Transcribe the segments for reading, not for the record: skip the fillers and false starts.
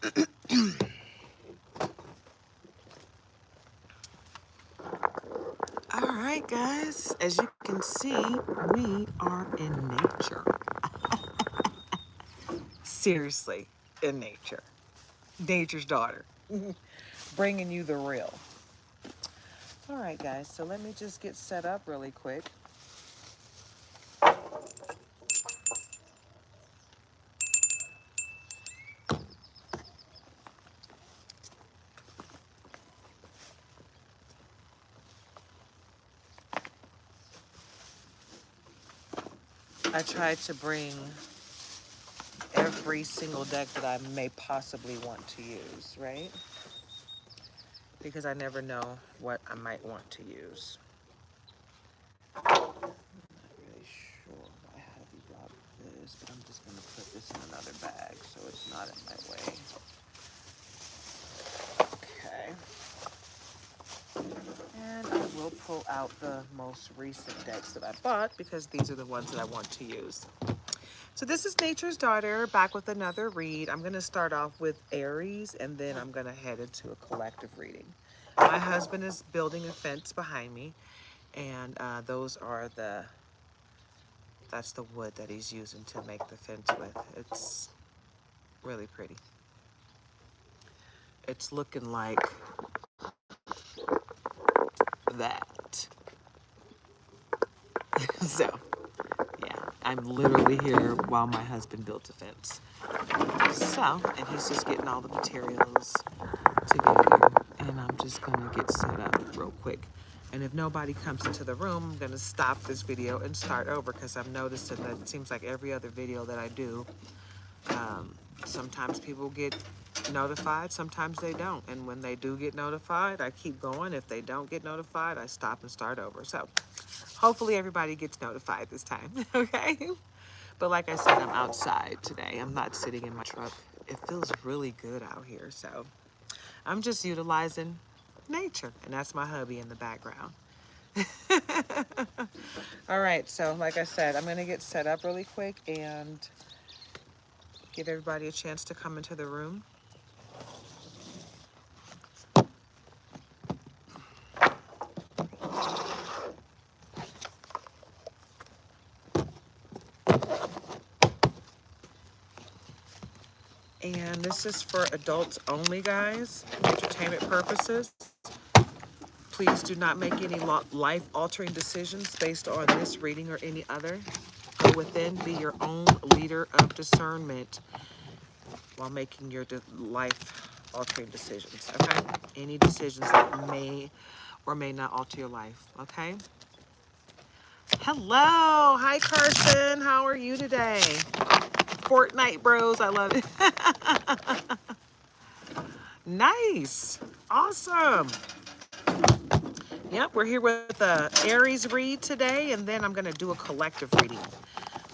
All right, guys, as you can see, we are in nature. Seriously, in nature. Nature's daughter. Bringing you the real. All right, guys, so let me just get set up really quick. I tried to bring every single deck that I may possibly want to use, right? Because I never know what I might want to use. I'm not really sure why I have you got this, but I'm just going to put this in another bag so it's not in my way. Okay. And I will pull out the most recent decks that I bought because these are the ones that I want to use. So this is Nature's Daughter, back with another read. I'm going to start off with Aries, and then I'm going to head into a collective reading. My husband is building a fence behind me, and that's the wood that he's using to make the fence with. It's really pretty. It's looking like that. So, yeah, I'm literally here while my husband builds a fence. So, and he's just getting all the materials together, and I'm just gonna get set up real quick. And if nobody comes into the room, I'm gonna stop this video and start over because I'm noticing that it seems like every other video that I do, sometimes people get notified, sometimes they don't. And when they do get notified, I keep going. If they don't get notified, I stop and start over. So hopefully everybody gets notified this time, okay? But like I said, I'm outside today. I'm not sitting in my truck. It feels really good out here, so I'm just utilizing nature, and that's my hubby in the background. All right, so like I said, I'm gonna get set up really quick and give everybody a chance to come into the room. And this is for adults only, guys, entertainment purposes. Please do not make any life-altering decisions based on this reading or any other. Go within, be your own leader of discernment while making your life-altering decisions, okay? Any decisions that may or may not alter your life, okay? Hello, hi Carson, how are you today? Fortnite bros, I love it. Nice, awesome. Yep, we're here with the Aries read today, and then I'm gonna do a collective reading.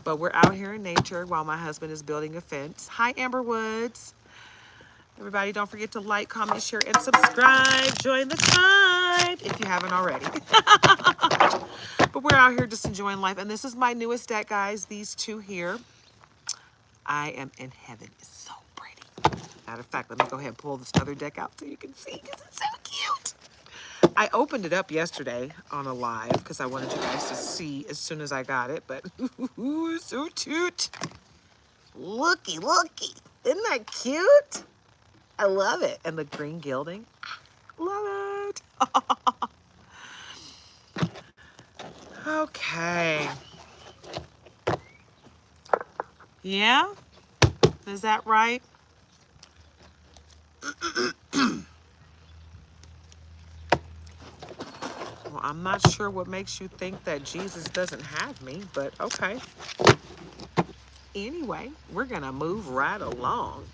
But we're out here in nature while my husband is building a fence. Hi, Amber Woods. Everybody, don't forget to like, comment, share, and subscribe. Join the tribe if you haven't already. But we're out here just enjoying life. And this is my newest deck, guys. These two here. I am in heaven. It's so pretty. Matter of fact, let me go ahead and pull this other deck out so you can see because it's so cute. I opened it up yesterday on a live because I wanted you guys to see as soon as I got it. But ooh, so cute. Looky, looky. Isn't that cute? I love it. And the green gilding. Love it. Okay. Yeah? Is that right? Well, I'm not sure what makes you think that Jesus doesn't have me, but okay. Anyway, we're going to move right along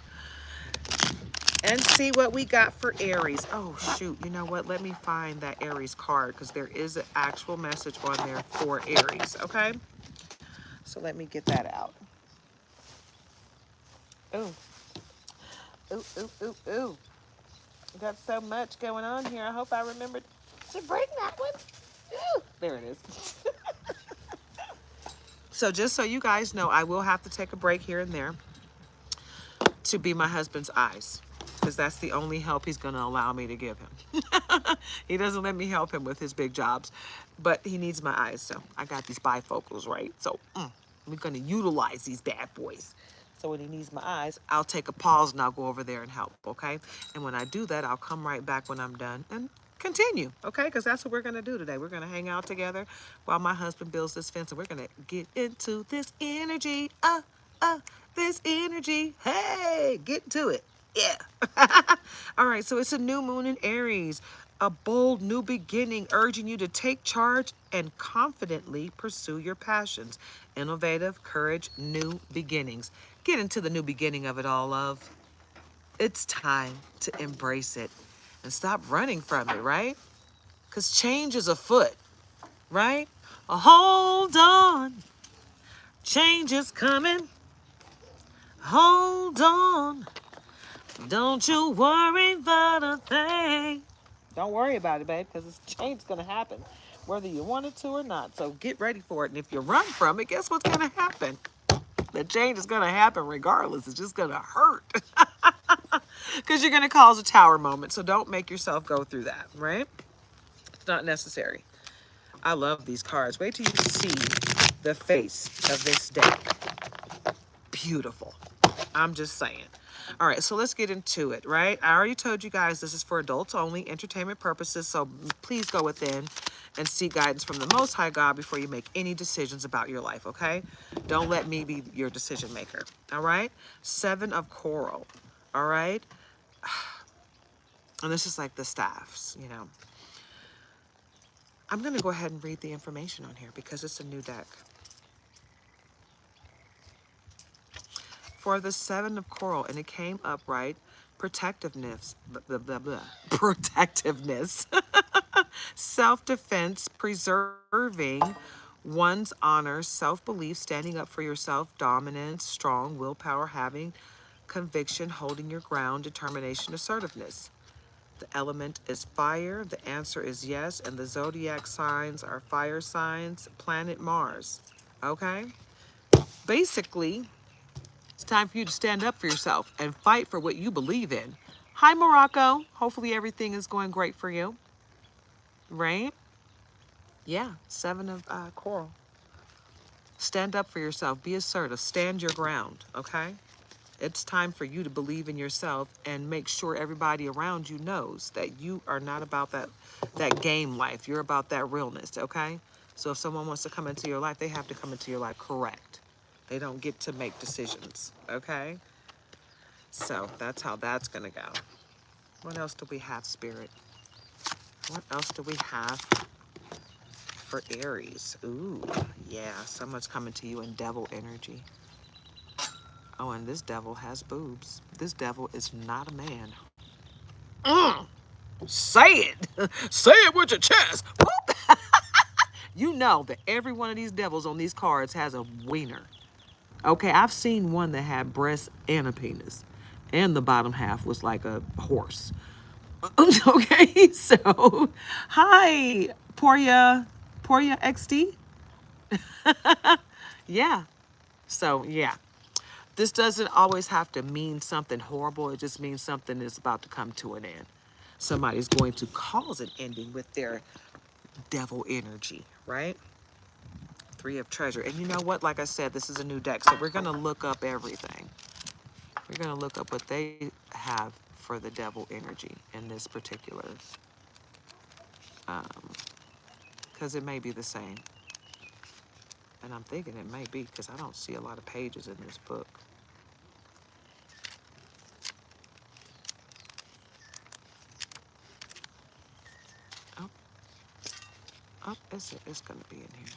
and see what we got for Aries. Oh, shoot. You know what? Let me find that Aries card because there is an actual message on there for Aries, okay? So let me get that out. Ooh. Ooh, ooh, ooh, ooh. Got so much going on here. I hope I remembered to bring that one. Ooh, there it is. So just so you guys know, I will have to take a break here and there to be my husband's eyes, because that's the only help he's going to allow me to give him. He doesn't let me help him with his big jobs, but he needs my eyes. So I got these bifocals, right? So we're going to utilize these bad boys. So when he needs my eyes, I'll take a pause and I'll go over there and help, okay? And when I do that, I'll come right back when I'm done and continue, okay? Because that's what we're going to do today. We're going to hang out together while my husband builds this fence, and we're going to get into this energy. This energy. Hey, get to it. Yeah. All right, so it's a new moon in Aries, a bold new beginning urging you to take charge and confidently pursue your passions. Innovative, courage, new beginnings. Get into the new beginning of it all, love. It's time to embrace it and stop running from it, right? Because change is afoot, right? Hold on. Change is coming. Hold on. Don't you worry about a thing. Don't worry about it, babe, because this change is going to happen, whether you want it to or not. So get ready for it. And if you run from it, guess what's going to happen? The change is going to happen regardless. It's just going to hurt. Because you're going to cause a tower moment. So don't make yourself go through that, right? It's not necessary. I love these cards. Wait till you see the face of this deck. Beautiful. I'm just saying. All right, so let's get into it, right? I already told you guys this is for adults only, entertainment purposes, so please go within and seek guidance from the Most High God before you make any decisions about your life, okay? Don't let me be your decision maker, all right? 7 of coral, all right? And this is like the staffs, you know. I'm going to go ahead and read the information on here because it's a new deck. For the 7 of coral, and it came up right, protectiveness, blah, blah, blah. Protectiveness, self-defense, preserving one's honor, self-belief, standing up for yourself, dominance, strong willpower, having conviction, holding your ground, determination, assertiveness. The element is fire. The answer is yes. And the zodiac signs are fire signs, planet Mars. Okay? Basically, it's time for you to stand up for yourself and fight for what you believe in. Hi, Morocco. Hopefully everything is going great for you. Right? Yeah, 7 of coral. Stand up for yourself. Be assertive. Stand your ground. Okay? It's time for you to believe in yourself and make sure everybody around you knows that you are not about that game life. You're about that realness, okay? So if someone wants to come into your life, they have to come into your life correct. They don't get to make decisions, okay? So that's how that's going to go. What else do we have, Spirit? What else do we have for Aries? Ooh, yeah, someone's coming to you in devil energy. Oh, and this devil has boobs. This devil is not a man. Say it. Say it with your chest. You know that every one of these devils on these cards has a wiener. Okay, I've seen one that had breasts and a penis. And the bottom half was like a horse. Okay, so hi, Poria XD. Yeah. So yeah. This doesn't always have to mean something horrible. It just means something is about to come to an end. Somebody's going to cause an ending with their devil energy, right? 3 of treasure. And you know what? Like I said, this is a new deck. So we're going to look up everything. We're going to look up what they have for the devil energy in this particular, because it may be the same. And I'm thinking it may be because I don't see a lot of pages in this book. Oh, oh, it's going to be in here.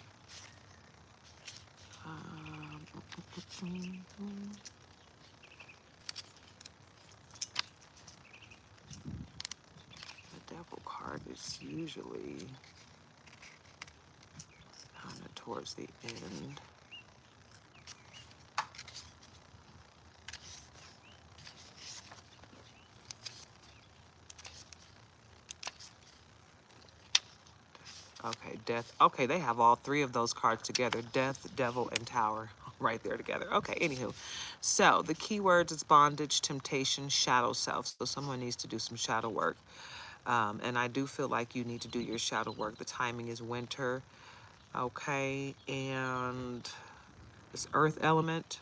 The devil card is usually kind of towards the end. Okay, death. Okay, they have all 3 of those cards together. Death, devil, and tower. right there together. Okay, anywho. So the keywords is bondage, temptation, shadow self. So someone needs to do some shadow work. And I do feel like you need to do your shadow work. The timing is winter. Okay, and this earth element,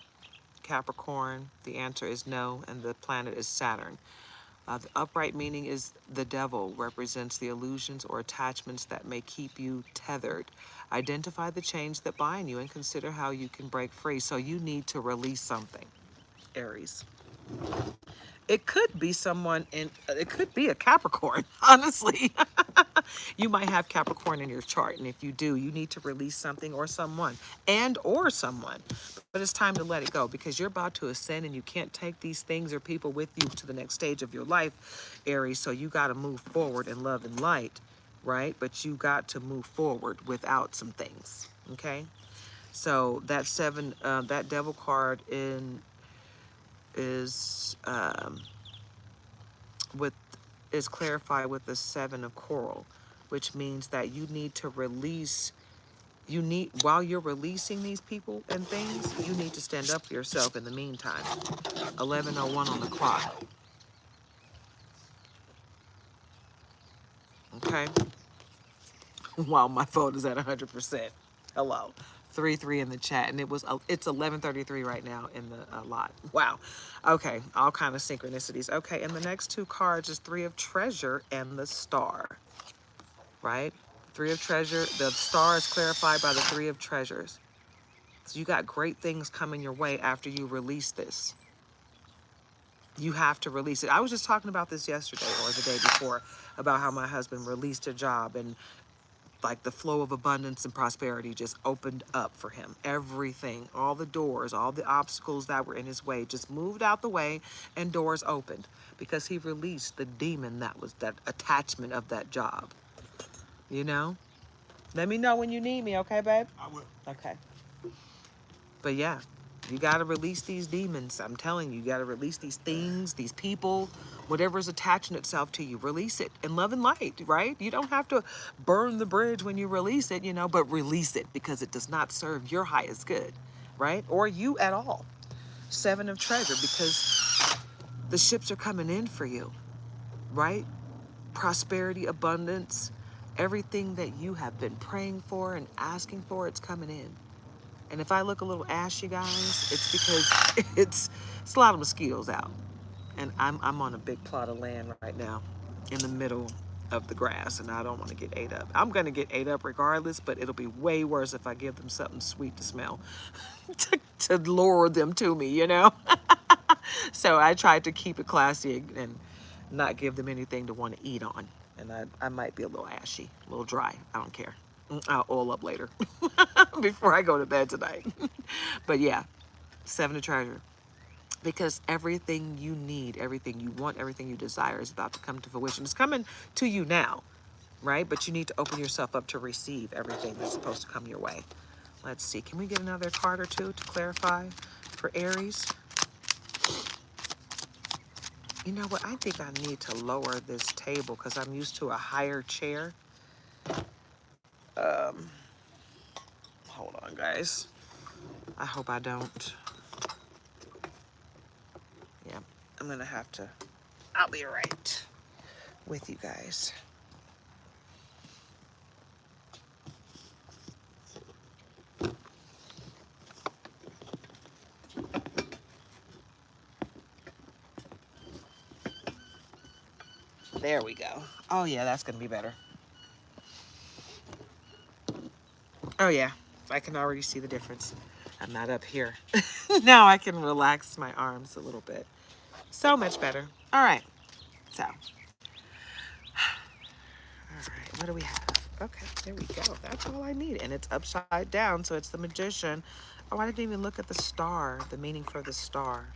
Capricorn. The answer is no, and the planet is Saturn. The upright meaning is the devil represents the illusions or attachments that may keep you tethered. Identify the chains that bind you and consider how you can break free. So you need to release something, Aries. It could be someone in, it could be a Capricorn, honestly. You might have Capricorn in your chart, and if you do, you need to release something or someone, and or someone. But it's time to let it go because you're about to ascend and you can't take these things or people with you to the next stage of your life, Aries. So you got to move forward in love and light, right? But you got to move forward without some things, okay? So that seven, that devil card in is with is clarified with the seven of coral, which means that you need to release. You need, while you're releasing these people and things, you need to stand up for yourself in the meantime. 11:01 on the clock. Okay. While my phone is at 100%. Hello. 3-3 in the chat, and it's 11:33 right now in the lot. Wow. Okay, all kind of synchronicities. Okay, and the next two cards is Three of Treasure and the Star. Right? Three of Treasure. The Star is clarified by the Three of Treasures. So you got great things coming your way after you release this. You have to release it. I was just talking about this yesterday or the day before about how my husband released a job and like the flow of abundance and prosperity just opened up for him. Everything, all the doors, all the obstacles that were in his way just moved out the way and doors opened because he released the demon that was that attachment of that job. You know? Let me know when you need me, okay, babe? I will. Okay. But yeah, you got to release these demons. I'm telling you, you got to release these things, these people, whatever's attaching itself to you. Release it in love and light, right? You don't have to burn the bridge when you release it, but release it because it does not serve your highest good, right? Or you at all. Seven of Treasure, because the ships are coming in for you, right? Prosperity, abundance, everything that you have been praying for and asking for, it's coming in. And if I look a little ashy, guys, it's because it's a lot of mosquitoes out. And I'm on a big plot of land right now in the middle of the grass, and I don't want to get ate up. I'm going to get ate up regardless, but it'll be way worse if I give them something sweet to smell to lure them to me. So I tried to keep it classy and not give them anything to want to eat on. And I might be a little ashy, a little dry. I don't care. I'll oil up later before I go to bed tonight. But yeah, Seven of Treasure. Because everything you need, everything you want, everything you desire is about to come to fruition. It's coming to you now, right? But you need to open yourself up to receive everything that's supposed to come your way. Let's see. Can we get another card or two to clarify for Aries? You know what? I think I need to lower this table because I'm used to a higher chair. Hold on, guys. I hope I don't. Yeah, I'm going to have to. I'll be right with you guys. There we go. Oh, yeah, that's going to be better. Oh, yeah, I can already see the difference. I'm not up here. Now I can relax my arms a little bit. So much better. All right. So, all right, what do we have? Okay, there we go. That's all I need. And it's upside down, so it's the Magician. Oh, I didn't even look at the star, the meaning for the star.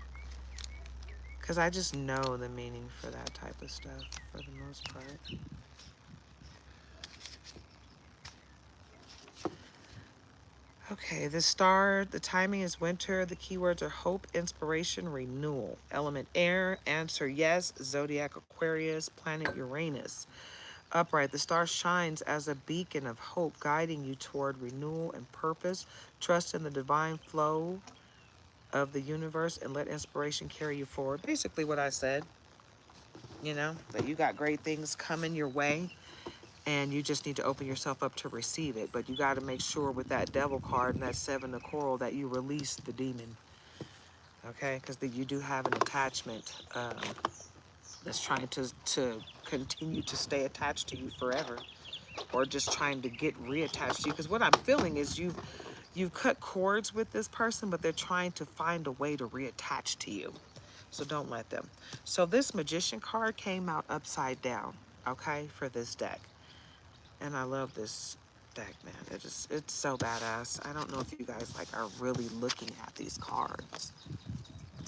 Because I just know the meaning for that type of stuff for the most part. Okay, the star, the timing is winter. The keywords are hope, inspiration, renewal. Element air, answer yes. Zodiac Aquarius, planet Uranus. Upright, the star shines as a beacon of hope, guiding you toward renewal and purpose. Trust in the divine flow of the universe and let inspiration carry you forward. Basically, what I said, that you got great things coming your way and you just need to open yourself up to receive it. But you got to make sure with that devil card and that seven of coral that you release the demon, okay? Because you do have an attachment that's trying to continue to stay attached to you forever, or just trying to get reattached to you. Because what I'm feeling is you've cut cords with this person, but they're trying to find a way to reattach to you. So don't let them. So this Magician card came out upside down, okay, for this deck. And I love this deck, man. It's so badass. I don't know if you guys like are really looking at these cards,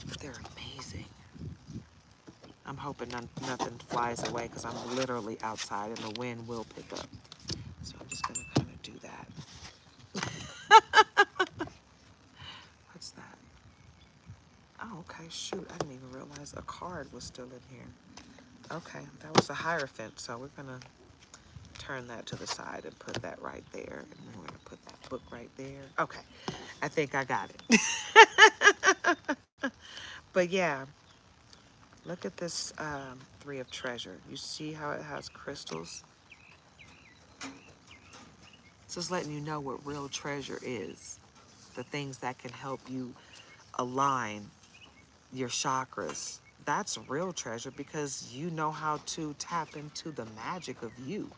but they're amazing. I'm hoping nothing flies away because I'm literally outside and the wind will pick up. So I'm just gonna kind of do that. What's that? Oh, okay, shoot. I didn't even realize a card was still in here. Okay, that was a Hierophant, so we're gonna turn that to the side and put that right there. And then we're gonna put that book right there. Okay, I think I got it. But yeah, look at this Three of Treasure. You see how it has crystals? It's just letting you know what real treasure is. The things that can help you align your chakras. That's real treasure because you know how to tap into the magic of you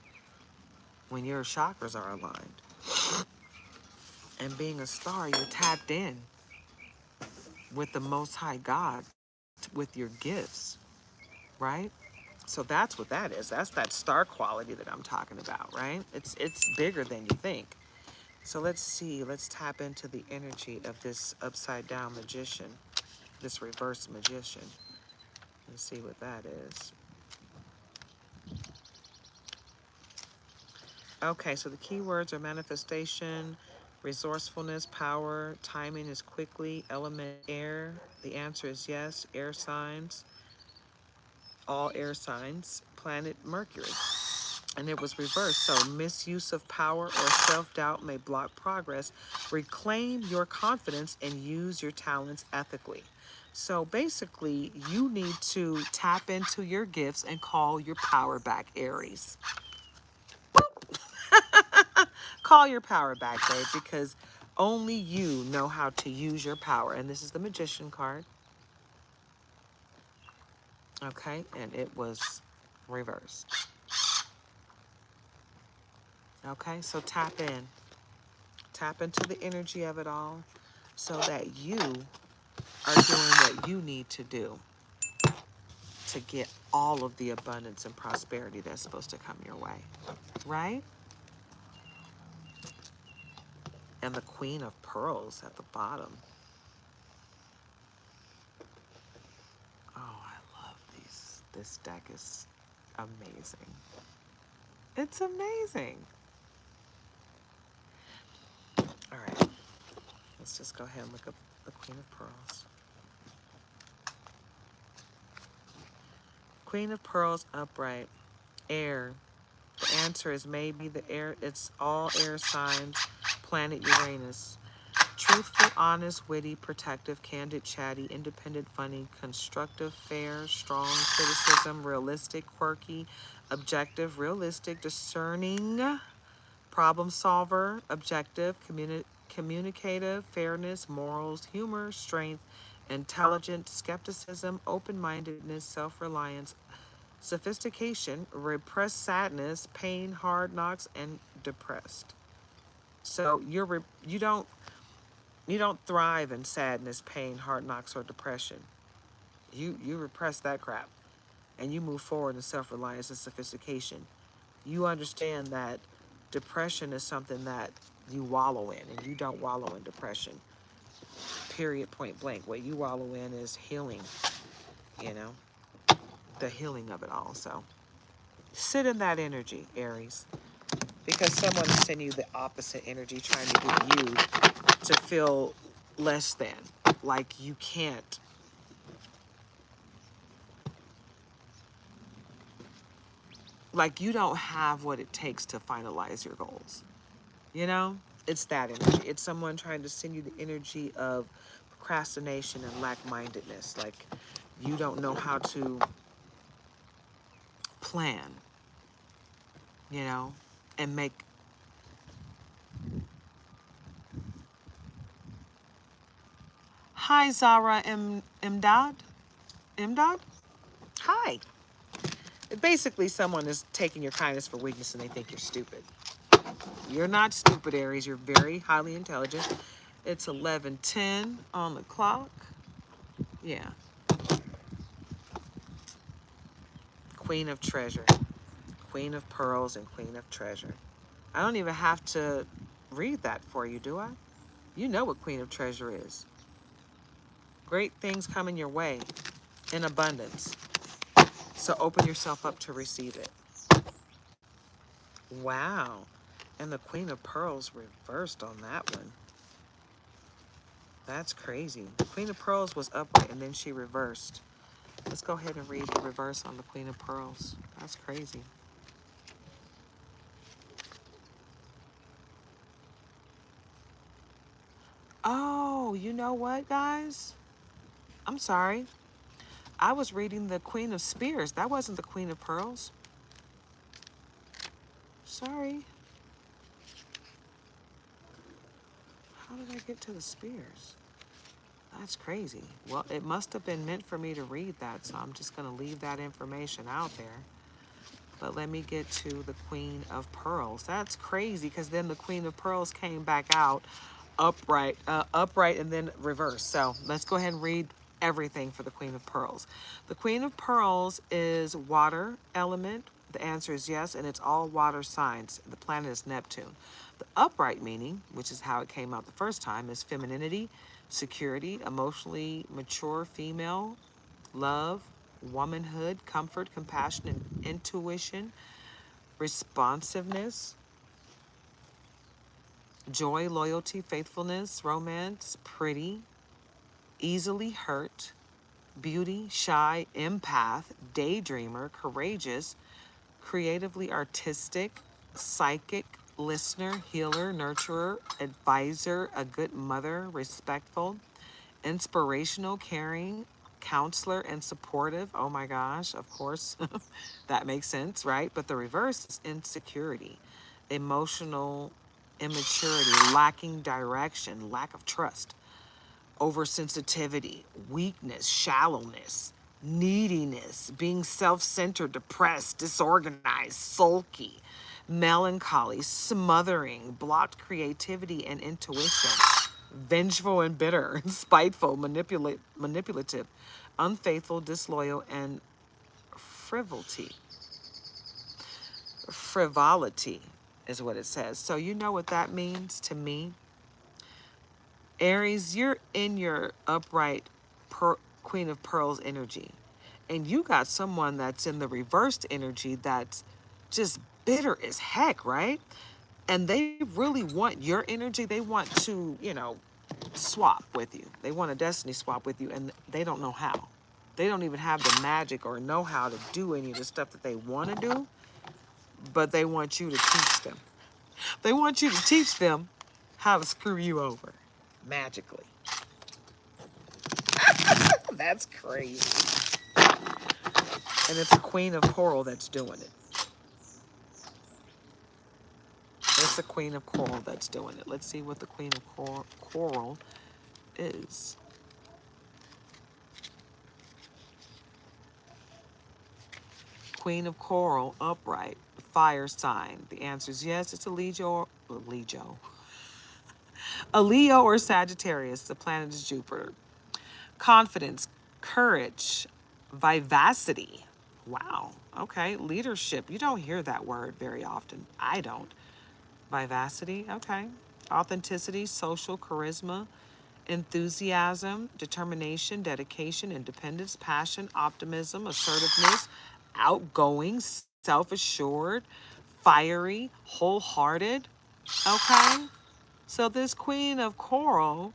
when your chakras are aligned. And being a star, you're tapped in with the Most High God, with your gifts, right? So that's what that is. That's that star quality that I'm talking about, right? It's bigger than you think. So let's see. Let's tap into the energy of this upside down magician, this reverse magician, and see what that is. Okay, so the keywords are manifestation, resourcefulness, power, timing is quickly, element air. The answer is yes, air signs, all air signs, planet Mercury. And it was reversed. So misuse of power or self-doubt may block progress. Reclaim your confidence and use your talents ethically. So basically, you need to tap into your gifts and call your power back, Aries. Call your power back, babe, because only you know how to use your power. And this is the Magician card. Okay, and it was reversed. Okay, so tap in. Tap into the energy of it all so that you are doing what you need to do to get all of the abundance and prosperity that's supposed to come your way. Right? And the Queen of Pearls at the bottom. Oh, I love these. This deck is amazing. It's amazing. All right. Let's just go ahead and look up the Queen of Pearls. Queen of Pearls upright. Air. The answer is maybe the air. It's all air signs. Planet Uranus. Truthful, honest, witty, protective, candid, chatty, independent, funny, constructive, fair, strong, criticism, realistic, quirky, objective, realistic, discerning, problem solver, objective, communicative, fairness, morals, humor, strength, intelligent, skepticism, open-mindedness, self-reliance, sophistication, repressed sadness, pain, hard knocks, and depressed. So you don't thrive in sadness, pain, hard knocks, or depression. You repress that crap and you move forward in self-reliance and sophistication. You understand that depression is something that you wallow in, and you don't wallow in depression. Period, point blank. What you wallow in is healing, you know, the healing of it all. So sit in that energy, Aries, because someone is sending you the opposite energy, trying to get you to feel less than, like you can't. like you don't have what it takes to finalize your goals. You know, it's that energy. It's someone trying to send you the energy of procrastination and lack-mindedness. Like you don't know how to plan, you know, and make. Hi, Zara Imdad. Imdad? Hi. Basically, someone is taking your kindness for weakness and they think you're stupid. You're not stupid, Aries. You're very highly intelligent. It's 11:10 on the clock. Yeah. Queen of Treasure. Queen of Pearls and Queen of Treasure. I don't even have to read that for you, do I? You know what Queen of Treasure is. Great things coming your way in abundance. So open yourself up to receive it. Wow. And the Queen of Pearls reversed on that one. That's crazy. The Queen of Pearls was upright and then she reversed. Let's go ahead and read the reverse on the Queen of Pearls. That's crazy. Oh, you know what, guys? I'm sorry. I was reading the Queen of Spears. That wasn't the Queen of Pearls. Sorry. How did I get to the Spears? That's crazy. Well, it must have been meant for me to read that, so I'm just going to leave that information out there. But let me get to the Queen of Pearls. That's crazy because then the Queen of Pearls came back out upright and then reversed. So let's go ahead and read everything for the Queen of Pearls. The Queen of Pearls is water element. The answer is yes, and it's all water signs. The planet is Neptune. The upright meaning, which is how it came out the first time, is femininity, security, emotionally mature female, love, womanhood, comfort, compassion, and intuition, responsiveness, joy, loyalty, faithfulness, romance, pretty, easily hurt, beauty, shy, empath, daydreamer, courageous, creatively artistic, psychic, listener, healer, nurturer, advisor, a good mother, respectful, inspirational, caring, counselor, and supportive. Oh my gosh, of course, that makes sense, right? But the reverse is insecurity, emotional immaturity, lacking direction, lack of trust, oversensitivity, weakness, shallowness, neediness, being self centered, depressed, disorganized, sulky, melancholy, smothering, blocked creativity and intuition, vengeful and bitter, spiteful, manipulative, unfaithful, disloyal, and frivolity. Frivolity is what it says. So, you know what that means to me? Aries, you're in your upright Queen of Pearls energy. And you got someone that's in the reversed energy that's just bitter as heck, right? And they really want your energy. They want to, swap with you. They want a destiny swap with you, and they don't know how. They don't even have the magic or know how to do any of the stuff that they want to do, but they want you to teach them. They want you to teach them how to screw you over magically. That's crazy. And it's a Queen of Coral that's doing it. It's a Queen of Coral that's doing it. Let's see what the Queen of Coral is. Queen of Coral, upright, fire sign. The answer is yes. It's a Leo or Sagittarius. The planet is Jupiter. Confidence, courage, vivacity. Wow. Okay. Leadership. You don't hear that word very often. I don't. Vivacity. Okay. Authenticity, social charisma, enthusiasm, determination, dedication, independence, passion, optimism, assertiveness, outgoing, self assured, fiery, wholehearted. Okay. So this Queen of Coral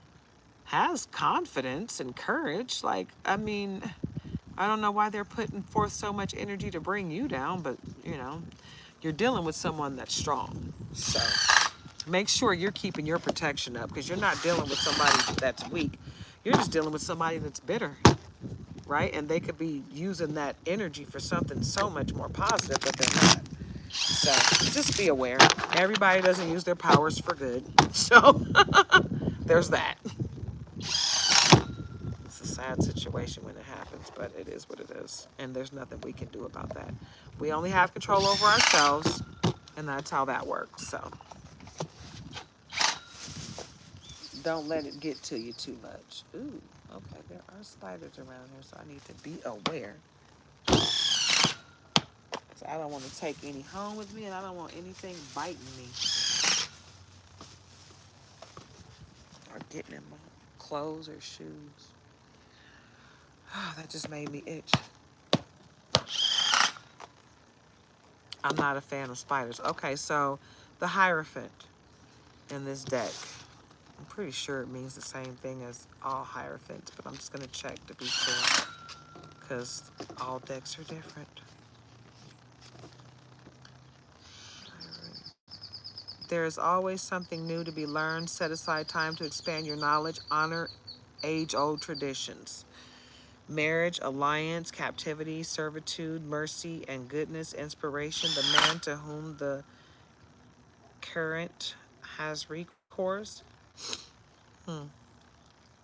has confidence and courage. Like, I mean, I don't know why they're putting forth so much energy to bring you down, but you know, you're dealing with someone that's strong. So make sure you're keeping your protection up, because you're not dealing with somebody that's weak. You're just dealing with somebody that's bitter, right? And they could be using that energy for something so much more positive, but they're not. So just be aware. Everybody doesn't use their powers for good. So there's that. It's a sad situation when it happens, but it is what it is. And there's nothing we can do about that. We only have control over ourselves, and that's how that works. So don't let it get to you too much. Ooh, okay, there are spiders around here, so I need to be aware. So I don't want to take any home with me, and I don't want anything biting me or getting in my clothes or shoes. Oh, that just made me itch. I'm not a fan of spiders. Okay, so the Hierophant in this deck. I'm pretty sure it means the same thing as all Hierophants, but I'm just going to check to be sure, because all decks are different. There is always something new to be learned. Set aside time to expand your knowledge. Honor age-old traditions. Marriage, alliance, captivity, servitude, mercy, and goodness, inspiration. The man to whom the current has recourse.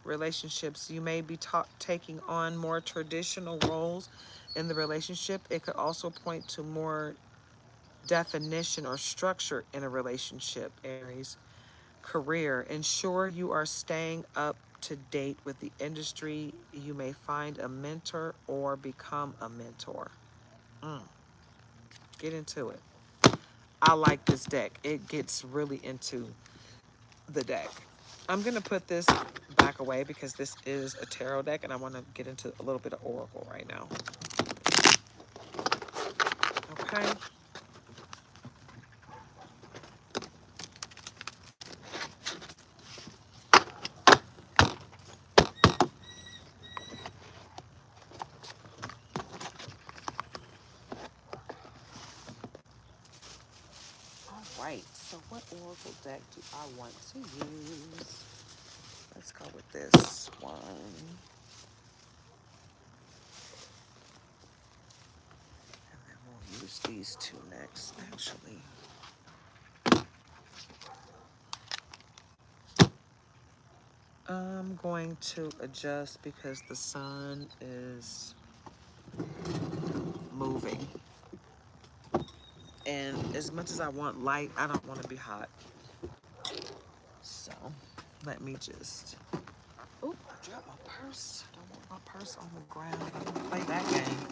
Relationships. You may be taking on more traditional roles in the relationship. It could also point to more definition or structure in a relationship, Aries. Career. Ensure you are staying up to date with the industry. You may find a mentor or become a mentor. Get into it. I like this deck. It gets really into the deck. I'm going to put this back away because this is a tarot deck and I want to get into a little bit of oracle right now. Okay. All right. So what oracle deck do I want to use? Let's go with this one. And then we'll use these two next, actually. I'm going to adjust because the sun is moving. And as much as I want light, I don't want to be hot. So let me just... Oh, I dropped my purse. Don't want my purse on the ground. I don't play that game.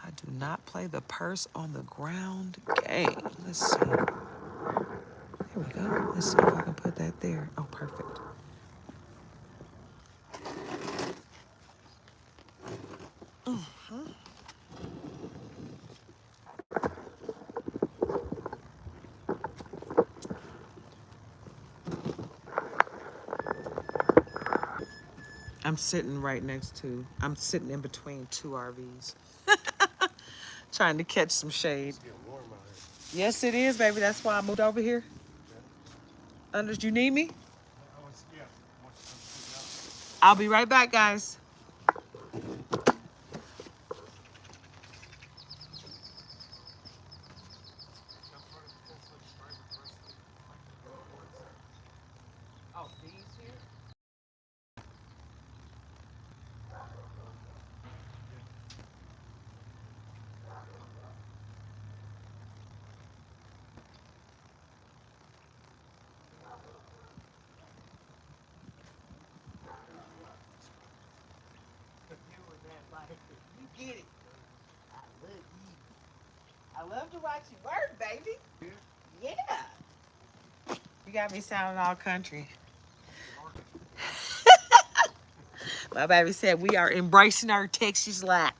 I do not play the purse on the ground game. Let's see. There we go. Let's see if I can put that there. Oh, perfect. I'm sitting in between two RVs. Trying to catch some shade. It's getting warm out here. Yes, it is, baby. That's why I moved over here. Anders, you need me? Yeah. I'll be right back, guys. Oh, these here? You get it. I love you. I love to watch you work, baby. Yeah. You got me sounding all country. My baby said we are embracing our Texas life.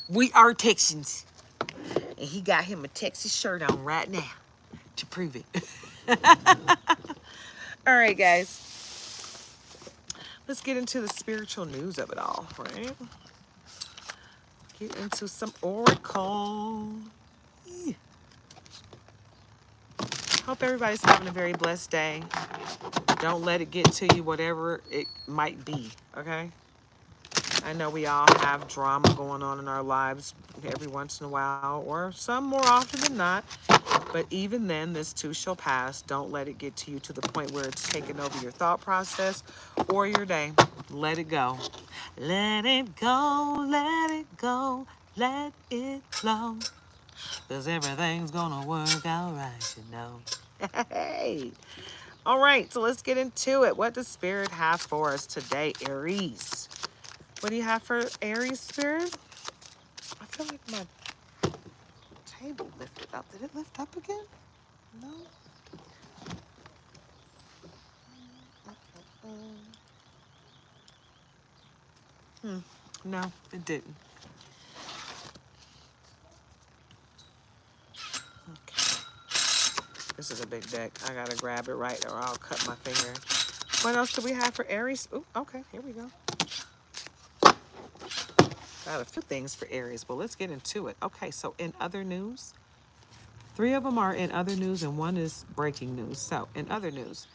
We are Texans. And he got him a Texas shirt on right now to prove it. All right, guys. Let's get into the spiritual news of it all, right? get into some oracle. Hope everybody's having a very blessed day. Don't let it get to you, whatever it might be, okay? I know we all have drama going on in our lives every once in a while, or some more often than not. But even then, this too shall pass. Don't let it get to you to the point where it's taken over your thought process or your day. Let it go. Let it go, let it go, let it flow. 'Cause everything's gonna work out right, you know. Hey. All right, so let's get into it. What does Spirit have for us today, Aries? What do you have for Aries, Spirit? I feel like my table lifted up. Did it lift up again? No. No, it didn't. Okay. This is a big deck. I gotta grab it right or I'll cut my finger. What else do we have for Aries? Ooh, okay, here we go. Got a few things for Aries, but let's get into it. Okay, so in other news, 3 of them are in other news and 1 is breaking news. So in other news,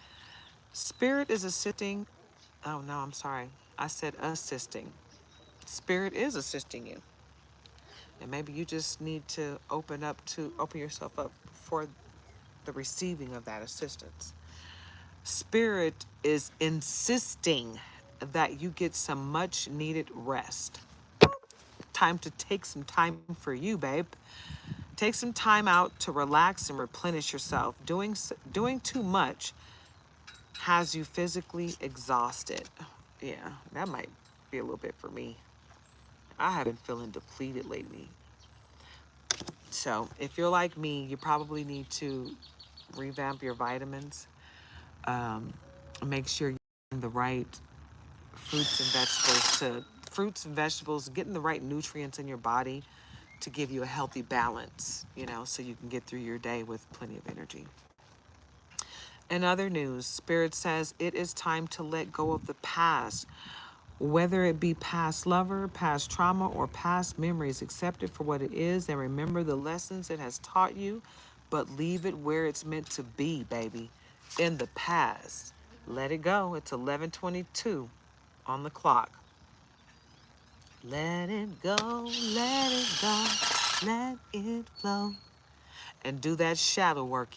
Spirit is assisting. Oh no, I'm sorry. I said assisting. Spirit is assisting you. And maybe you just need to open yourself up for the receiving of that assistance. Spirit is insisting that you get some much needed rest. Time to take some time for you, babe. Take some time out to relax and replenish yourself. Doing too much has you physically exhausted. Yeah, that might be a little bit for me. I have been feeling depleted lately. So if you're like me, you probably need to revamp your vitamins. Um, Make sure you're getting the right fruits and vegetables, getting the right nutrients in your body to give you a healthy balance, so you can get through your day with plenty of energy. In other news, Spirit says it is time to let go of the past, whether it be past lover, past trauma, or past memories. Accept it for what it is and remember the lessons it has taught you, but leave it where it's meant to be, baby, in the past. Let it go. It's 11:22 on the clock. Let it go, let it go, let it flow. And do that shadow work.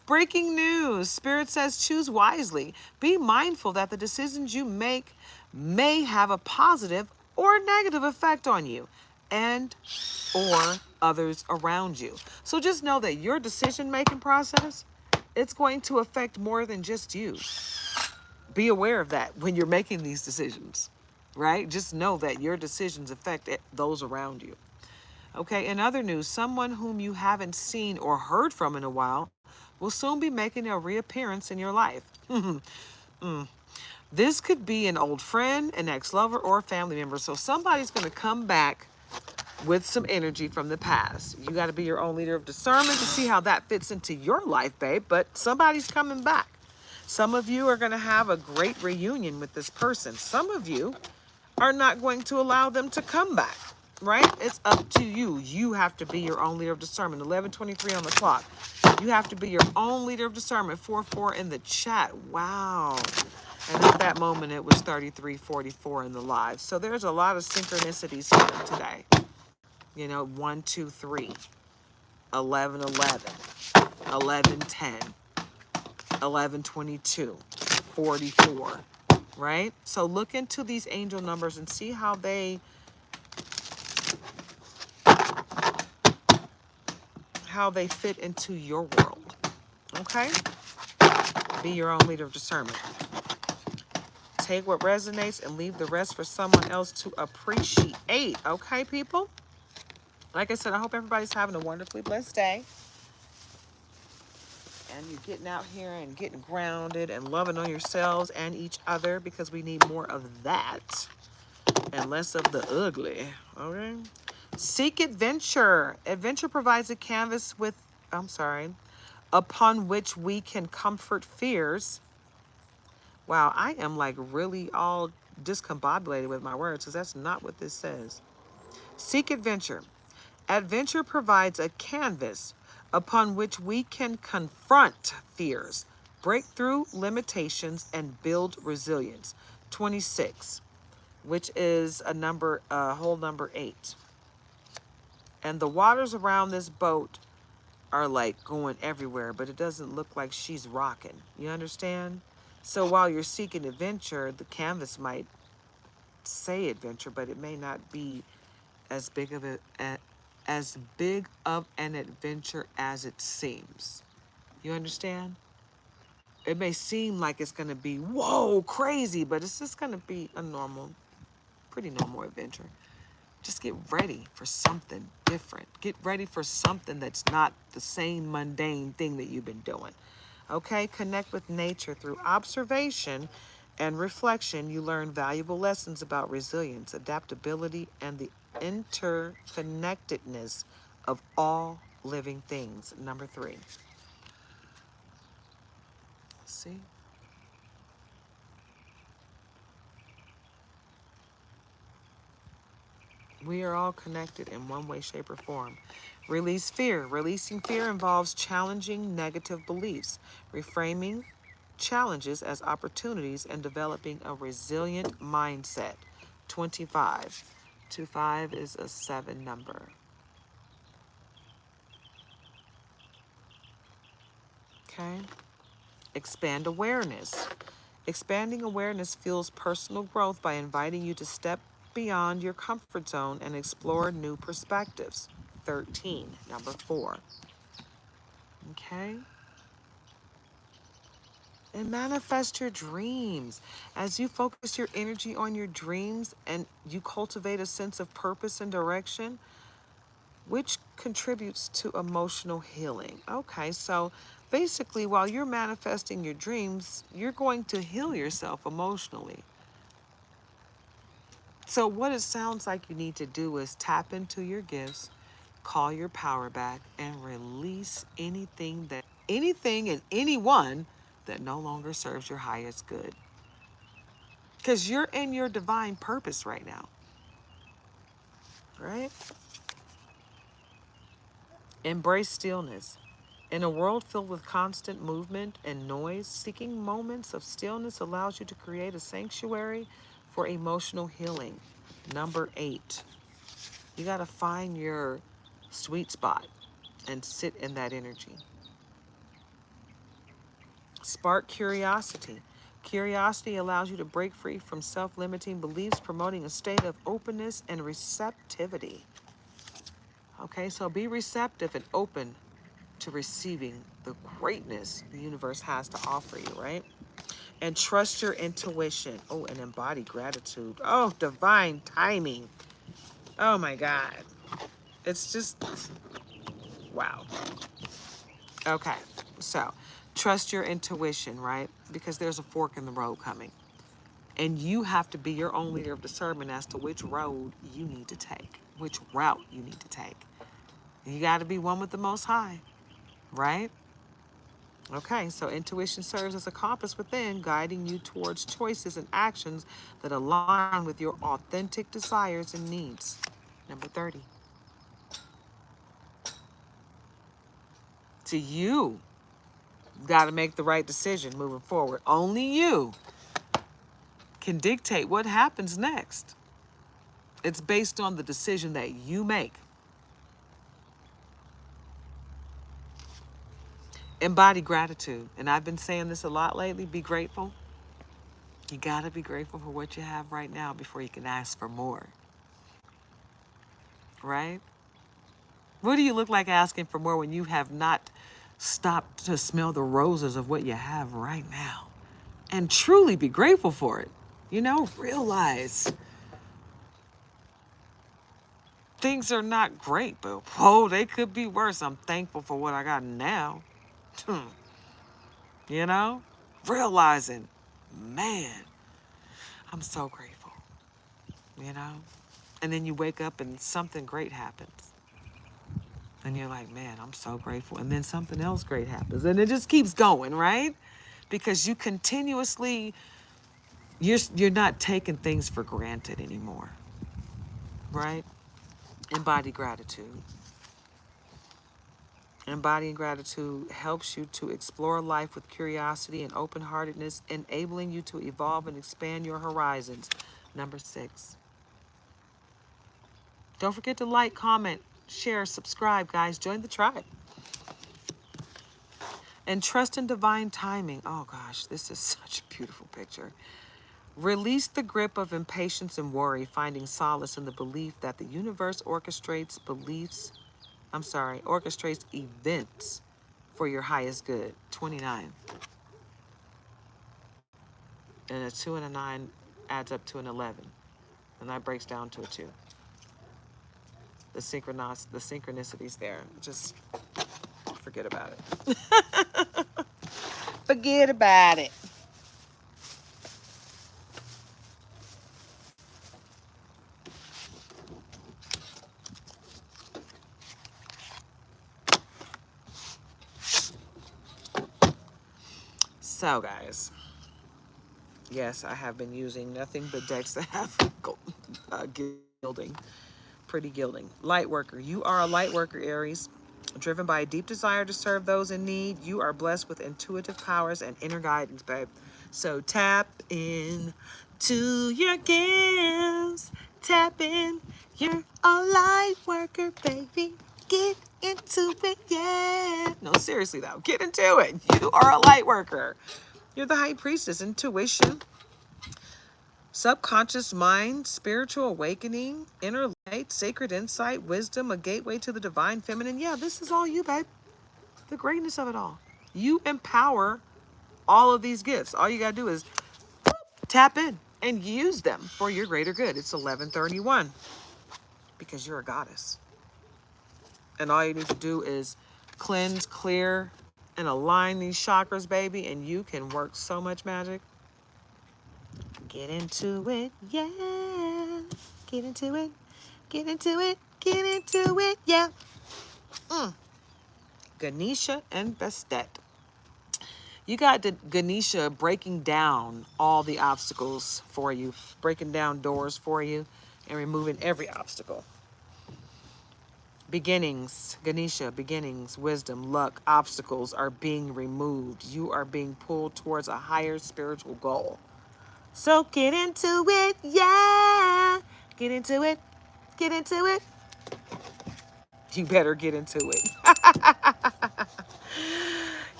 Breaking news. Spirit says choose wisely. Be mindful that the decisions you make may have a positive or negative effect on you and or others around you. So just know that your decision-making process, it's going to affect more than just you. Be aware of that when you're making these decisions, right? Just know that your decisions affect those around you. Okay, in other news, someone whom you haven't seen or heard from in a while will soon be making a reappearance in your life. This could be an old friend, an ex-lover, or a family member. So somebody's going to come back with some energy from the past. You got to be your own leader of discernment to see how that fits into your life, babe. But somebody's coming back. Some of you are going to have a great reunion with this person. Some of you are not going to allow them to come back, right? It's up to you. You have to be your own leader of discernment. 11:23 on the clock. You have to be your own leader of discernment. 4-4 in the chat. Wow. And at that moment, it was 33:44 in the live. So there's a lot of synchronicities here today. 1, 2, 3, 11, 11, 11, 10, 11, 22, 44. Right? So look into these angel numbers and see how they fit into your world. Okay? Be your own leader of discernment. Take what resonates and leave the rest for someone else to appreciate. Okay, people? Like I said, I hope everybody's having a wonderfully blessed day. And you're getting out here and getting grounded and loving on yourselves and each other because we need more of that and less of the ugly. Okay? Seek adventure. Adventure provides a canvas upon which we can comfort fears. Wow, I am like really all discombobulated with my words because that's not what this says. Seek adventure. Adventure provides a canvas upon which we can confront fears, break through limitations, and build resilience. 26, which is a whole number 8. And the waters around this boat are like going everywhere, but it doesn't look like she's rocking. You understand? So while you're seeking adventure, the canvas might say adventure, but it may not be as big of as big of an adventure as it seems. You understand? It may seem like it's gonna be whoa crazy, but it's just gonna be a pretty normal adventure. Just get ready for something different. Get ready for something that's not the same mundane thing that you've been doing. Okay? Connect with nature through observation and reflection. You learn valuable lessons about resilience, adaptability, and the interconnectedness of all living things. Number 3. See? We are all connected in one way, shape, or form. Release fear. Releasing fear involves challenging negative beliefs, reframing challenges as opportunities, and developing a resilient mindset. 25. 25 is a 7 number. Okay? Expand awareness. Expanding awareness fuels personal growth by inviting you to step beyond your comfort zone and explore new perspectives. 13, number 4. Okay? And manifest your dreams. As you focus your energy on your dreams and you cultivate a sense of purpose and direction, which contributes to emotional healing. Okay, so basically, while you're manifesting your dreams, you're going to heal yourself emotionally. So, what it sounds like you need to do is tap into your gifts, call your power back, and release anything and anyone that no longer serves your highest good. Because you're in your divine purpose right now, right? Embrace stillness. In a world filled with constant movement and noise, seeking moments of stillness allows you to create a sanctuary for emotional healing. Number 8, you got to find your sweet spot and sit in that energy. Spark curiosity. Curiosity allows you to break free from self limiting beliefs, promoting a state of openness and receptivity. Okay, so be receptive and open to receiving the greatness the universe has to offer you, right? And trust your intuition. Oh, and embody gratitude. Oh, divine timing. Oh my God. It's just, wow. Okay, so trust your intuition, right? Because there's a fork in the road coming. And you have to be your own leader of discernment as to which road you need to take, which route you need to take. You got to be one with the Most High, right? Okay, so intuition serves as a compass within, guiding you towards choices and actions that align with your authentic desires and needs. Number 30. To you, got to make the right decision moving forward. Only you can dictate what happens next. It's based on the decision that you make. Embody gratitude. And I've been saying this a lot lately. Be grateful. You got to be grateful for what you have right now before you can ask for more. Right? What do you look like asking for more when you have not stopped to smell the roses of what you have right now? And truly be grateful for it. Realize things are not great, but whoa, they could be worse. I'm thankful for what I got now. you know? Realizing, man, I'm so grateful, you know? And then you wake up and something great happens. And you're like, man, I'm so grateful. And then something else great happens. And it just keeps going, right? Because you continuously, you're not taking things for granted anymore, right? Embody gratitude. Embodying gratitude helps you to explore life with curiosity and open-heartedness, enabling you to evolve and expand your horizons. Number 6. Don't forget to like, comment, share, subscribe, guys. Join the tribe. And trust in divine timing. Oh gosh, this is such a beautiful picture. Release the grip of impatience and worry, finding solace in the belief that the universe orchestrates events for your highest good. 29. And a 2 and a 9 adds up to an 11. And that breaks down to a 2. The synchronicity's there. Just forget about it. Forget about it. So, guys, yes, I have been using nothing but decks that have gilding, pretty gilding. Light worker. You are a light worker, Aries. Driven by a deep desire to serve those in need, you are blessed with intuitive powers and inner guidance, babe. So tap in to your gifts. Tap in. You're a light worker, baby. Get into it, yeah. No, seriously, though. Get into it. You are a light worker. You're the high priestess. Intuition, subconscious mind, spiritual awakening, inner light, sacred insight, wisdom, a gateway to the divine feminine. Yeah, this is all you, babe. The greatness of it all. You empower all of these gifts. All you got to do is tap in and use them for your greater good. It's 11:31 because you're a goddess. And all you need to do is cleanse, clear, and align these chakras, baby, and you can work so much magic. Get into it, yeah. Get into it, get into it, get into it, yeah. Ganesha and Bastet. You got Ganesha breaking down all the obstacles for you, breaking down doors for you, and removing every obstacle. Beginnings, Ganesha, beginnings, wisdom, luck, obstacles are being removed. You are being pulled towards a higher spiritual goal. So get into it, yeah. Get into it, get into it. You better get into it.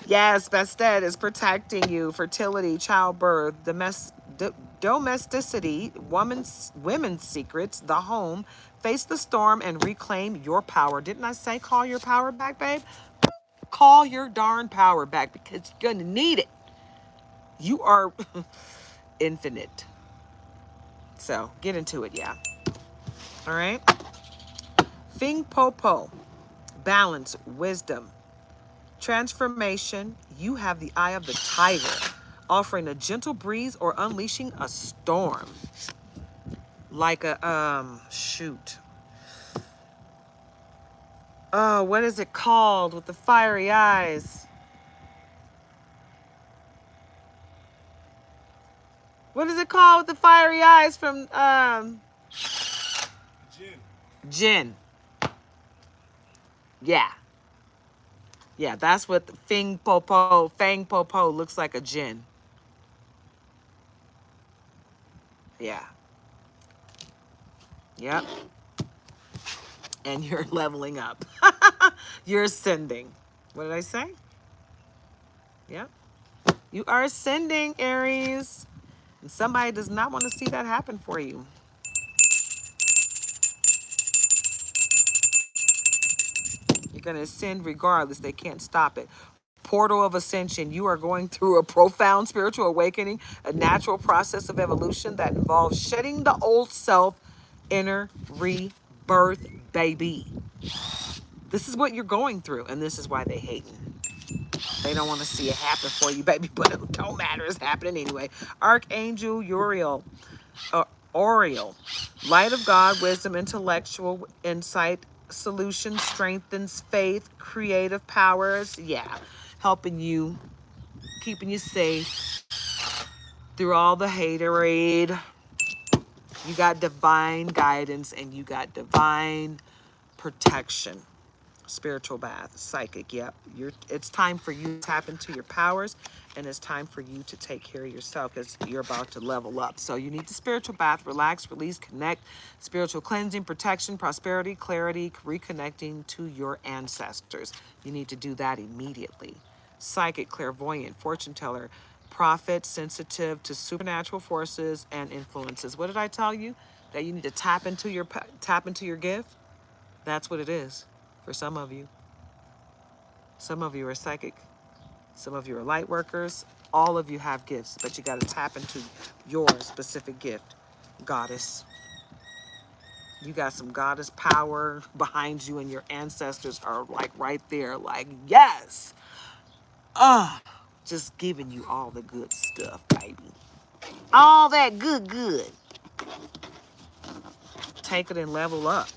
Yes, Bastet is protecting you. Fertility, childbirth, domesticity, women's secrets, the home. Face the storm and reclaim your power. Didn't I say call your power back, babe? Call your darn power back because you're going to need it. You are infinite. So get into it, yeah. All right. Fing Po Po. Balance, wisdom, transformation. You have the eye of the tiger, offering a gentle breeze or unleashing a storm. Like a, shoot. Oh, what is it called with the fiery eyes? What is it called with the fiery eyes from, Jin? Yeah. Yeah, that's what Fang Po Po looks like, a Jin. Yeah. Yep. And you're leveling up. You're ascending. What did I say? Yep. You are ascending, Aries. And somebody does not want to see that happen for you. You're going to ascend regardless. They can't stop it. Portal of ascension. You are going through a profound spiritual awakening, a natural process of evolution that involves shedding the old self, inner rebirth, baby. This is what you're going through, and this is why they hate you. They don't want to see it happen for you, baby, but it don't matter. It's happening anyway. Archangel Uriel. Oriel. Light of God, wisdom, intellectual insight, solution, strengthens faith, creative powers. Yeah. Helping you, keeping you safe through all the haterade. You got divine guidance and you got divine protection. Spiritual bath, psychic, yep. It's time for you to tap into your powers, and it's time for you to take care of yourself because you're about to level up. So you need the spiritual bath, relax, release, connect, spiritual cleansing, protection, prosperity, clarity, reconnecting to your ancestors. You need to do that immediately. Psychic, clairvoyant, fortune teller, prophet, sensitive to supernatural forces and influences. What did I tell you? That you need to tap into your gift? That's what it is for some of you. Some of you are psychic. Some of you are light workers. All of you have gifts, but you got to tap into your specific gift. Goddess. You got some goddess power behind you, and your ancestors are like right there, like, yes. Just giving you all the good stuff, baby. All that good. Take it and level up.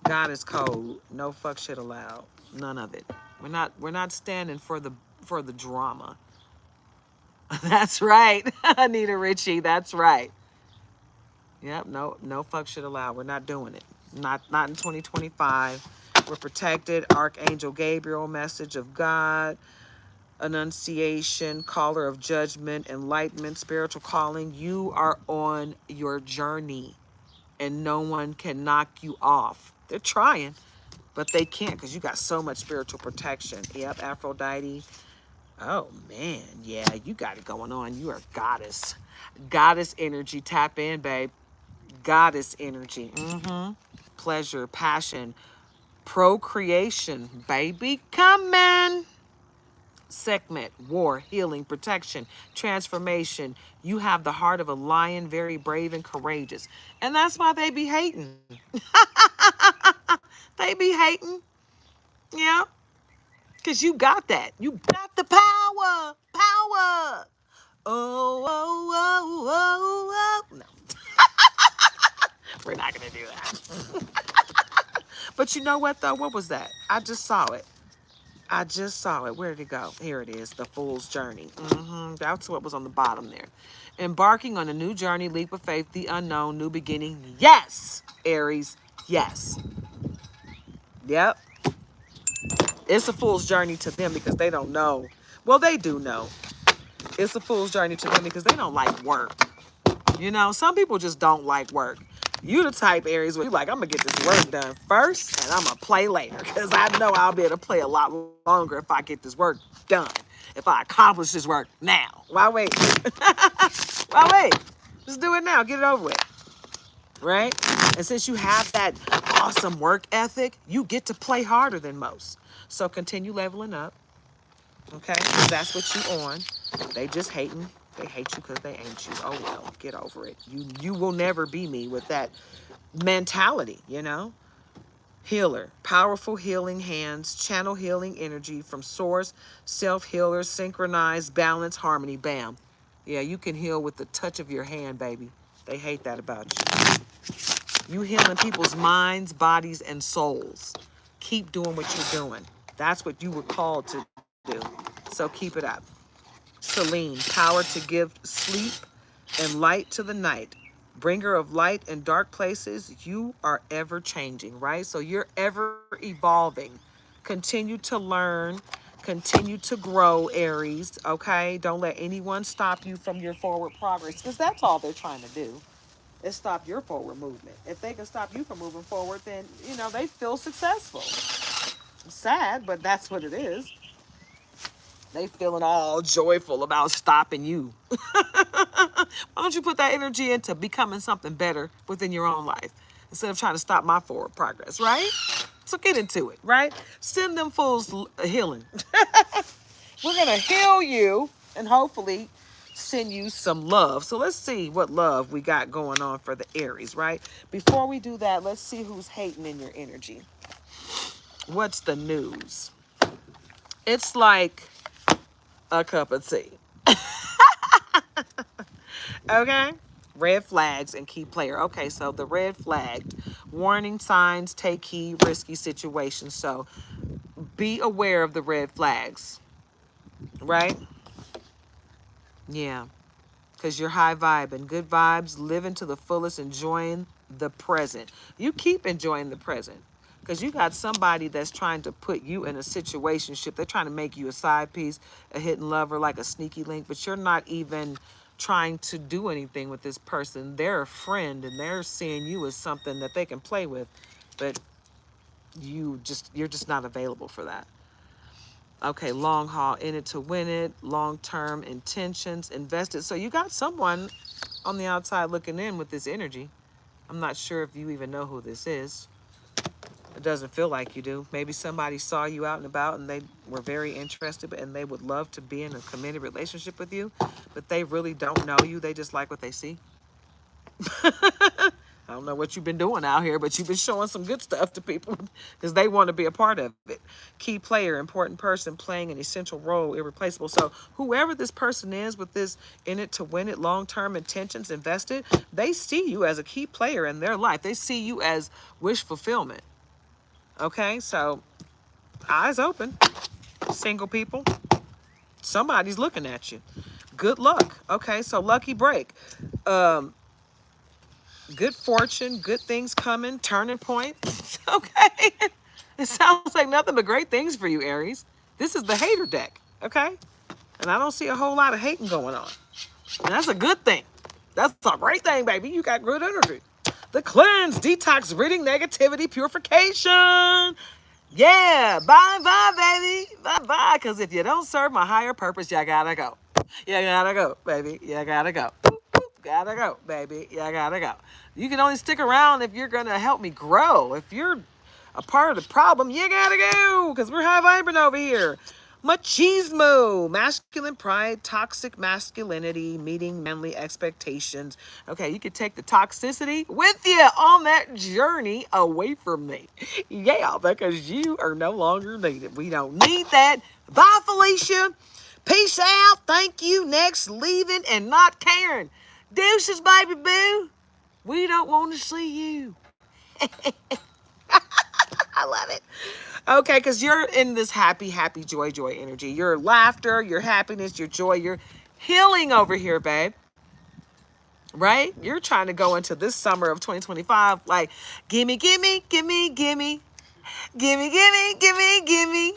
Goddess code. No fuck shit allowed. None of it. We're not standing for the drama. That's right. Anita Ritchie, that's right. Yep, no fuck shit allowed. We're not doing it. Not in 2025. We're protected. Archangel Gabriel, message of God, annunciation, caller of judgment, enlightenment, spiritual calling. You are on your journey and no one can knock you off. They're trying, but they can't because you got so much spiritual protection. Yep, Aphrodite. Oh man, yeah, you got it going on. You are goddess. Goddess energy. Tap in, babe. Goddess energy. Pleasure, passion, procreation, baby. Coming. Segment, war, healing, protection, transformation. You have the heart of a lion, very brave and courageous. And that's why they be hating. They be hating. Yeah. Because you got that. You got the power. Power. Oh, oh, oh, oh, oh. No, we're not going to do that. But you know what, though? What was that? I just saw it. I just saw it. Where did it go? Here it is. The Fool's Journey. That's what was on the bottom there. Embarking on a new journey, leap of faith, the unknown, new beginning. Yes, Aries. Yes. Yep. It's a fool's journey to them because they don't know. Well, they do know. It's a fool's journey to them because they don't like work. You know, some people just don't like work. You the type, Aries, where you like, I'm going to get this work done first and I'm going to play later because I know I'll be able to play a lot longer if I get this work done. If I accomplish this work now. Why wait? Why wait? Just do it now. Get it over with. Right? And since you have that awesome work ethic, you get to play harder than most. So continue leveling up. Okay? 'Cause that's what you on. They just hating. They hate you because they ain't you. Oh, well, get over it. You will never be me with that mentality, you know? Healer, powerful healing hands, channel healing energy from source, self-healer, synchronized, balance, harmony, bam. Yeah, you can heal with the touch of your hand, baby. They hate that about you. You healing people's minds, bodies, and souls. Keep doing what you're doing. That's what you were called to do. So keep it up. Selene, power to give sleep and light to the night. Bringer of light in dark places. You are ever changing, right? So you're ever evolving. Continue to learn. Continue to grow, Aries, okay? Don't let anyone stop you from your forward progress because that's all they're trying to do is stop your forward movement. If they can stop you from moving forward, then, you know, they feel successful. Sad, but that's what it is. They feeling all joyful about stopping you. Why don't you put that energy into becoming something better within your own life instead of trying to stop my forward progress, right? So get into it, right? Send them fools healing. We're going to heal you and hopefully send you some love. So let's see what love we got going on for the Aries, right? Before we do that, let's see who's hating in your energy. What's the news? It's like a cup of tea. Okay? Red flags and key player. Okay, so the red flagged. Warning signs, take heed, risky situations. So be aware of the red flags. Right? Yeah. Because you're high vibing. Good vibes. Living to the fullest. Enjoying the present. You keep enjoying the present. Because you got somebody that's trying to put you in a situationship. They're trying to make you a side piece, a hidden lover, like a sneaky link, but you're not even trying to do anything with this person. They're a friend and they're seeing you as something that they can play with, but you're just not available for that. Okay, long haul, in it to win it, long-term intentions, invested. So you got someone on the outside looking in with this energy. I'm not sure if you even know who this is. It doesn't feel like you do. Maybe somebody saw you out and about and they were very interested and they would love to be in a committed relationship with you, but they really don't know you. They just like what they see. I don't know what you've been doing out here, but you've been showing some good stuff to people because they want to be a part of it. Key player, important person, playing an essential role, irreplaceable. So whoever this person is with this in it to win it, long-term intentions invested, they see you as a key player in their life. They see you as wish fulfillment. Okay, so eyes open, single people. Somebody's looking at you. Good luck. Okay, so lucky break. Good fortune, good things coming, turning point. Okay. It sounds like nothing but great things for you, Aries. This is the hater deck, okay? And I don't see a whole lot of hating going on. And that's a good thing. That's a great thing, baby. You got good energy. The cleanse, detox, reading, negativity, purification. Yeah, bye, baby. Bye. Because if you don't serve my higher purpose, you gotta go. You gotta go, baby. You gotta go. Gotta go, baby. You gotta go. You can only stick around if you're gonna help me grow. If you're a part of the problem, you gotta go. Because we're high vibrant over here. Machismo, masculine pride, toxic masculinity, meeting manly expectations. Okay, you could take the toxicity with you on that journey away from me. Yeah, because you are no longer needed. We don't need that. Bye, Felicia. Peace out. Thank you. Next, leaving and not caring. Deuces, baby boo. We don't want to see you. I love it. Okay, because you're in this happy, joy energy. Your laughter, your happiness, your joy, your healing over here, babe. Right? You're trying to go into this summer of 2025 like, gimme, gimme, gimme, gimme, gimme, gimme, gimme, gimme.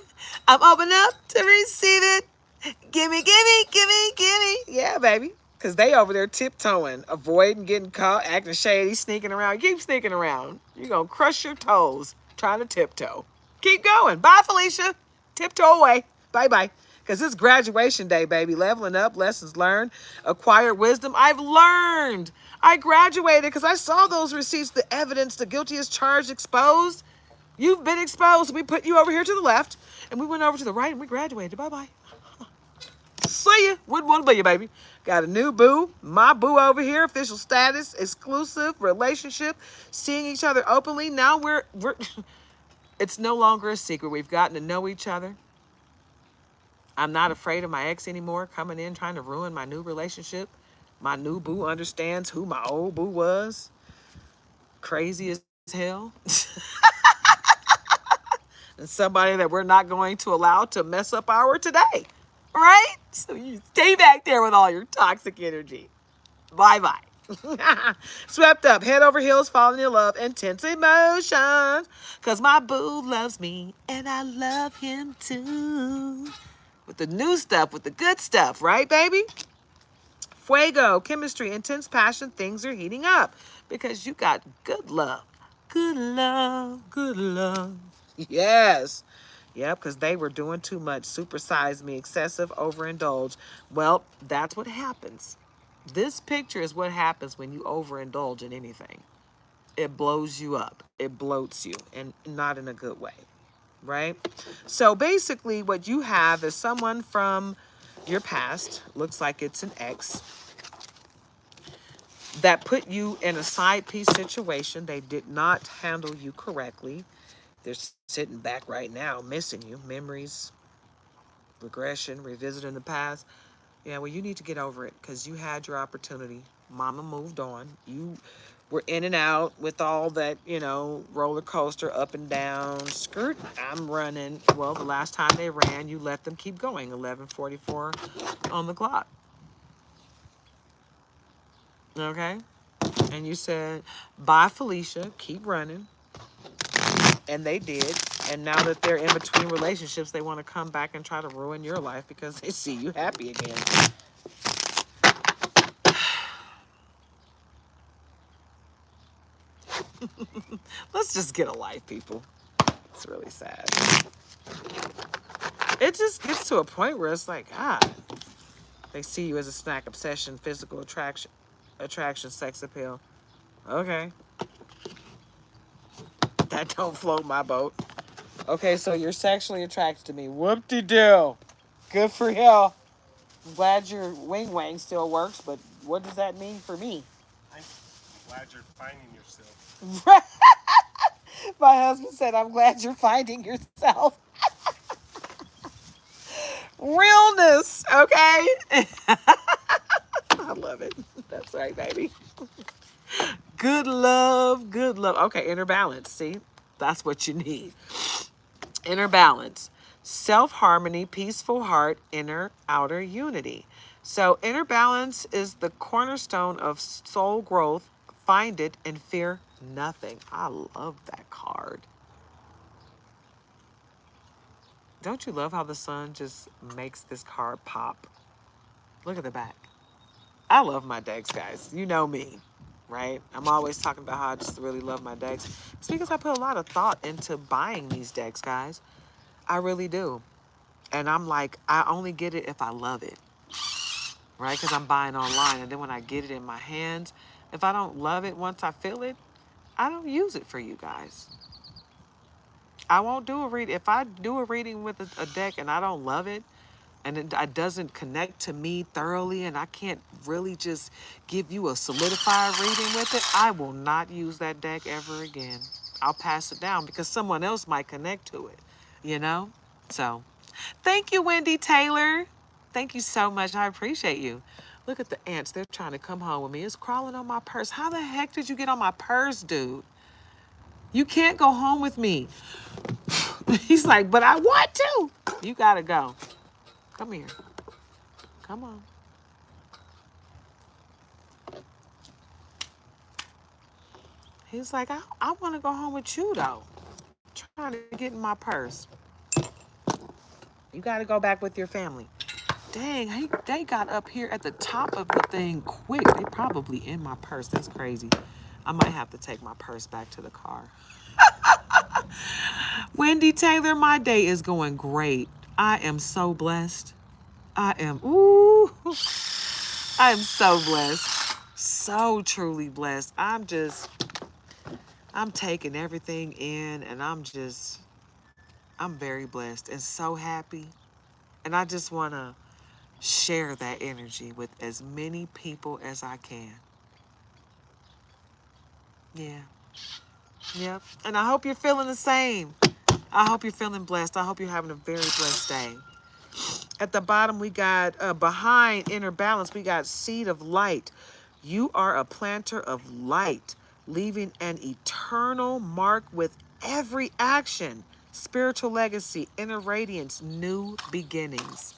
I'm open up to receive it. Gimme, gimme, gimme, gimme. Yeah, baby. Because they over there tiptoeing, avoiding getting caught, acting shady, sneaking around. Keep sneaking around. You're going to crush your toes trying to tiptoe. Keep going. Bye, Felicia. Tiptoe away. Bye-bye. Because it's graduation day, baby. Leveling up, lessons learned, acquired wisdom. I've learned. I graduated because I saw those receipts, the evidence, the guilty as charged, exposed. You've been exposed. We put you over here to the left, and we went over to the right, and we graduated. Bye-bye. See ya. Wouldn't want to be you, baby. Got a new boo. My boo over here. Official status. Exclusive relationship. Seeing each other openly. Now we're it's no longer a secret. We've gotten to know each other. I'm not afraid of my ex anymore coming in trying to ruin my new relationship. My new boo understands who my old boo was. Crazy as hell. And somebody that we're not going to allow to mess up our today. Right? So you stay back there with all your toxic energy. Bye-bye. Swept up, head over heels, falling in love, intense emotions. Because my boo loves me, and I love him too. With the new stuff, with the good stuff, right, baby? Fuego, chemistry, intense passion, things are heating up. Because you got good love. Good love, good love. Yes. Yep, because they were doing too much. Supersize me, excessive, overindulge. Well, that's what happens. This picture is what happens when you overindulge in anything. It blows you up. It bloats you, and not in a good way, right? So basically what you have is someone from your past, looks like it's an ex, that put you in a side piece situation. They did not handle you correctly. They're sitting back right now, missing you. Memories, regression, revisiting the past. Yeah, well, you need to get over it because you had your opportunity. Mama moved on. You were in and out with all that, roller coaster, up and down, skirt. I'm running. Well, the last time they ran, you let them keep going. 11:44 on the clock. Okay? And you said, bye, Felicia. Keep running. And they did. And now that they're in between relationships, they want to come back and try to ruin your life because they see you happy again. Let's just get a life, people. It's really sad. It just gets to a point where it's like, God, they see you as a snack, obsession, physical attraction, sex appeal. Okay. That don't float my boat. Okay, so you're sexually attracted to me. Whoop-de-doo. Good for you. I'm glad your wing wang still works, but what does that mean for me? I'm glad you're finding yourself. My husband said, I'm glad you're finding yourself. Realness, okay? I love it. That's right, baby. Good love, good love. Okay, inner balance. See, that's what you need. Inner balance, self-harmony, peaceful heart, inner outer unity. So inner balance is the cornerstone of soul growth. Find it and fear nothing. I love that card. Don't you love how the sun just makes this card pop? Look at the back. I love my decks, guys. You know me, right? I'm always talking about how I just really love my decks. It's because I put a lot of thought into buying these decks, guys. I really do. And I'm like, I only get it if I love it, right? Because I'm buying online. And then when I get it in my hands, if I don't love it once I feel it, I don't use it for you guys. I won't do a read. If I do a reading with a deck and I don't love it, and it doesn't connect to me thoroughly, and I can't really just give you a solidified reading with it, I will not use that deck ever again. I'll pass it down because someone else might connect to it, you know? So, thank you, Wendy Taylor. Thank you so much. I appreciate you. Look at the ants. They're trying to come home with me. It's crawling on my purse. How the heck did you get on my purse, dude? You can't go home with me. He's like, but I want to. You gotta go. Come here. Come on. He's like, I want to go home with you, though. Trying to get in my purse. You got to go back with your family. Dang, they got up here at the top of the thing quick. They probably in my purse. That's crazy. I might have to take my purse back to the car. Wendy Taylor, my day is going great. I am so blessed. I am so blessed. So truly blessed. I'm taking everything in, and I'm very blessed and so happy. And I just want to share that energy with as many people as I can. Yeah. Yep. And I hope you're feeling the same. I hope you're feeling blessed. I hope you're having a very blessed day. At the bottom, we got behind inner balance, we got seed of light. You are a planter of light, leaving an eternal mark with every action. Spiritual legacy, inner radiance, new beginnings.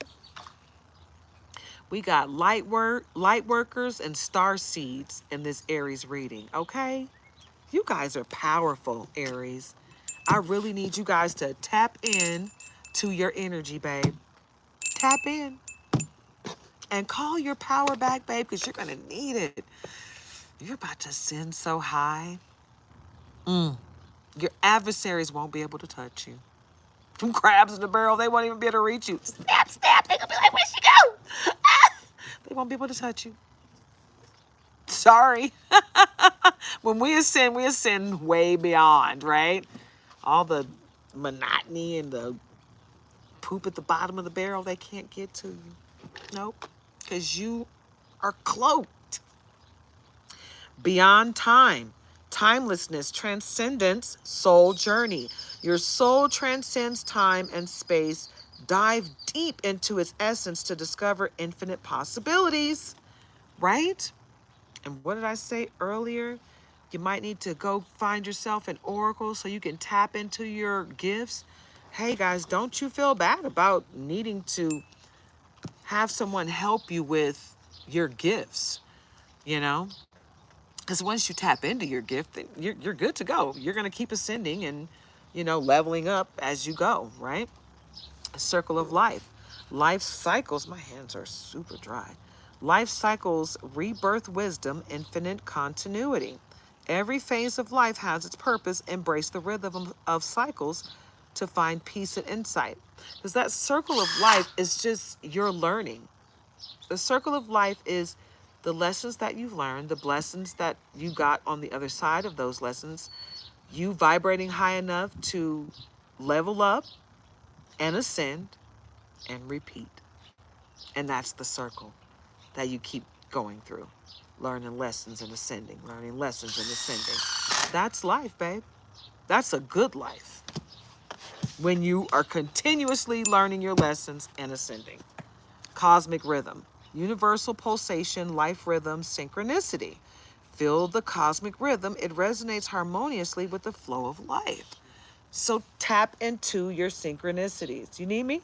We got light workers and star seeds in this Aries reading, okay? You guys are powerful, Aries. I really need you guys to tap in to your energy, babe. Tap in and call your power back, babe, because you're going to need it. You're about to ascend so high. Your adversaries won't be able to touch you. Them crabs in the barrel, they won't even be able to reach you. Snap, snap. They're going to be like, where'd she go? They won't be able to touch you. Sorry. When we ascend way beyond, right? All the monotony and the poop at the bottom of the barrel, they can't get to you. Nope. Because you are cloaked. Beyond time, timelessness, transcendence, soul journey. Your soul transcends time and space. Dive deep into its essence to discover infinite possibilities, right? And what did I say earlier? You might need to go find yourself an oracle so you can tap into your gifts. Hey guys, don't you feel bad about needing to have someone help you with your gifts, you know? Because once you tap into your gift, then you're good to go. You're going to keep ascending and you know, leveling up as you go, right? A circle of life. Life cycles, my hands are super dry. Life cycles, rebirth wisdom, infinite continuity. Every phase of life has its purpose. Embrace the rhythm of cycles to find peace and insight. Because that circle of life is just your learning. The circle of life is the lessons that you've learned, the blessings that you got on the other side of those lessons, you vibrating high enough to level up and ascend and repeat. And that's the circle that you keep going through. Learning lessons and ascending, learning lessons and ascending. That's life, babe. That's a good life when you are continuously learning your lessons and ascending. Cosmic rhythm, universal pulsation, life rhythm, synchronicity. Feel the cosmic rhythm. It resonates harmoniously with the flow of life. So tap into your synchronicities. You need me?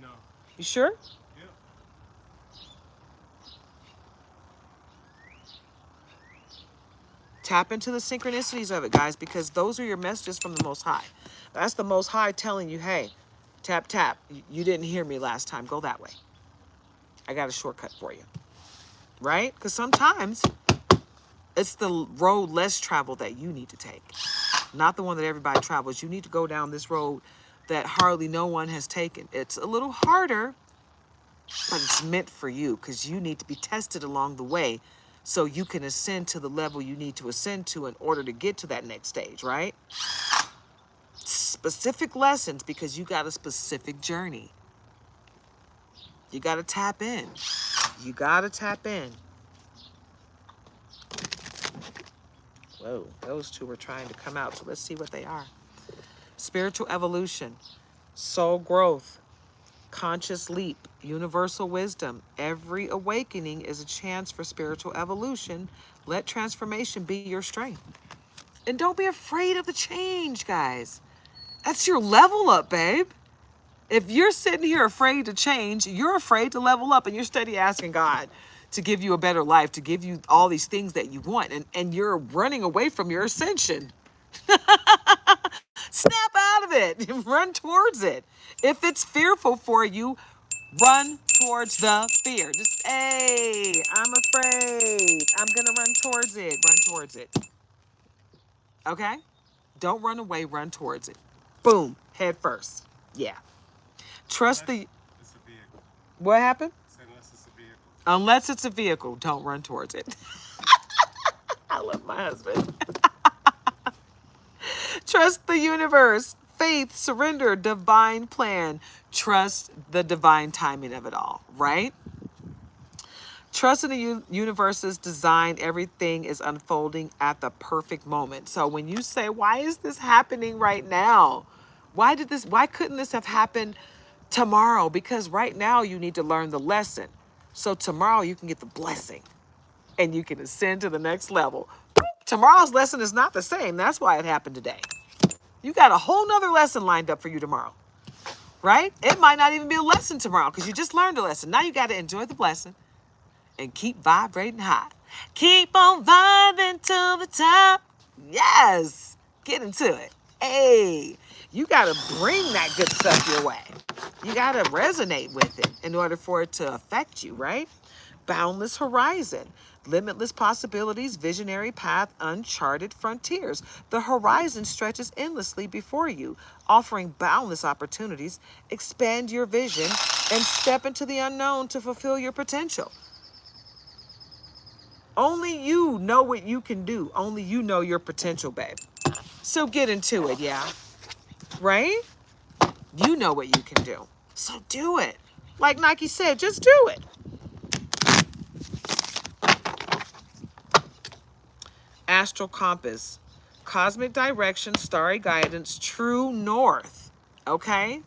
No. You sure? Yeah. Tap into the synchronicities of it, guys, because those are your messages from the Most High. That's the Most High telling you, hey, tap, tap. You didn't hear me last time. Go that way. I got a shortcut for you. Right? Because sometimes it's the road less traveled that you need to take, not the one that everybody travels. You need to go down this road that hardly no one has taken. It's a little harder, but it's meant for you because you need to be tested along the way so you can ascend to the level you need to ascend to in order to get to that next stage, right? Specific lessons because you got a specific journey. You got to tap in. You got to tap in. Whoa, those two were trying to come out, so let's see what they are. Spiritual evolution, soul growth, conscious leap, universal wisdom. Every awakening is a chance for spiritual evolution. Let transformation be your strength. And don't be afraid of the change, guys. That's your level up, babe. If you're sitting here afraid to change, you're afraid to level up and you're steady asking God to give you a better life, to give you all these things that you want, and you're running away from your ascension. Snap out of it. Run towards it. If it's fearful for you, run towards the fear. Just, hey, I'm afraid. I'm going to run towards it. Run towards it. Okay? Don't run away. Run towards it. Boom. Head first. Yeah. Trust Unless the... it's a vehicle. What happened? Say unless it's a vehicle. Unless it's a vehicle, don't run towards it. I love my husband. Trust the universe, faith, surrender, divine plan. Trust the divine timing of it all, right? Trust in the universe's design. Everything is unfolding at the perfect moment. So when you say, why is this happening right now? Why couldn't this have happened tomorrow? Because right now you need to learn the lesson. So tomorrow you can get the blessing and you can ascend to the next level. Tomorrow's lesson is not the same. That's why it happened today. You got a whole nother lesson lined up for you tomorrow, right? It might not even be a lesson tomorrow because you just learned a lesson. Now you got to enjoy the blessing and keep vibrating high. Keep on vibing to the top. Yes. Get into it. Hey, you got to bring that good stuff your way. You got to resonate with it in order for it to affect you, right? Boundless horizon, limitless possibilities, visionary path, uncharted frontiers. The horizon stretches endlessly before you, offering boundless opportunities. Expand your vision and step into the unknown to fulfill your potential. Only you know what you can do. Only you know your potential, babe. So get into it, yeah? Right? You know what you can do. So do it. Like Nike said, just do it. Astral compass, cosmic direction, starry guidance, true north. Okay?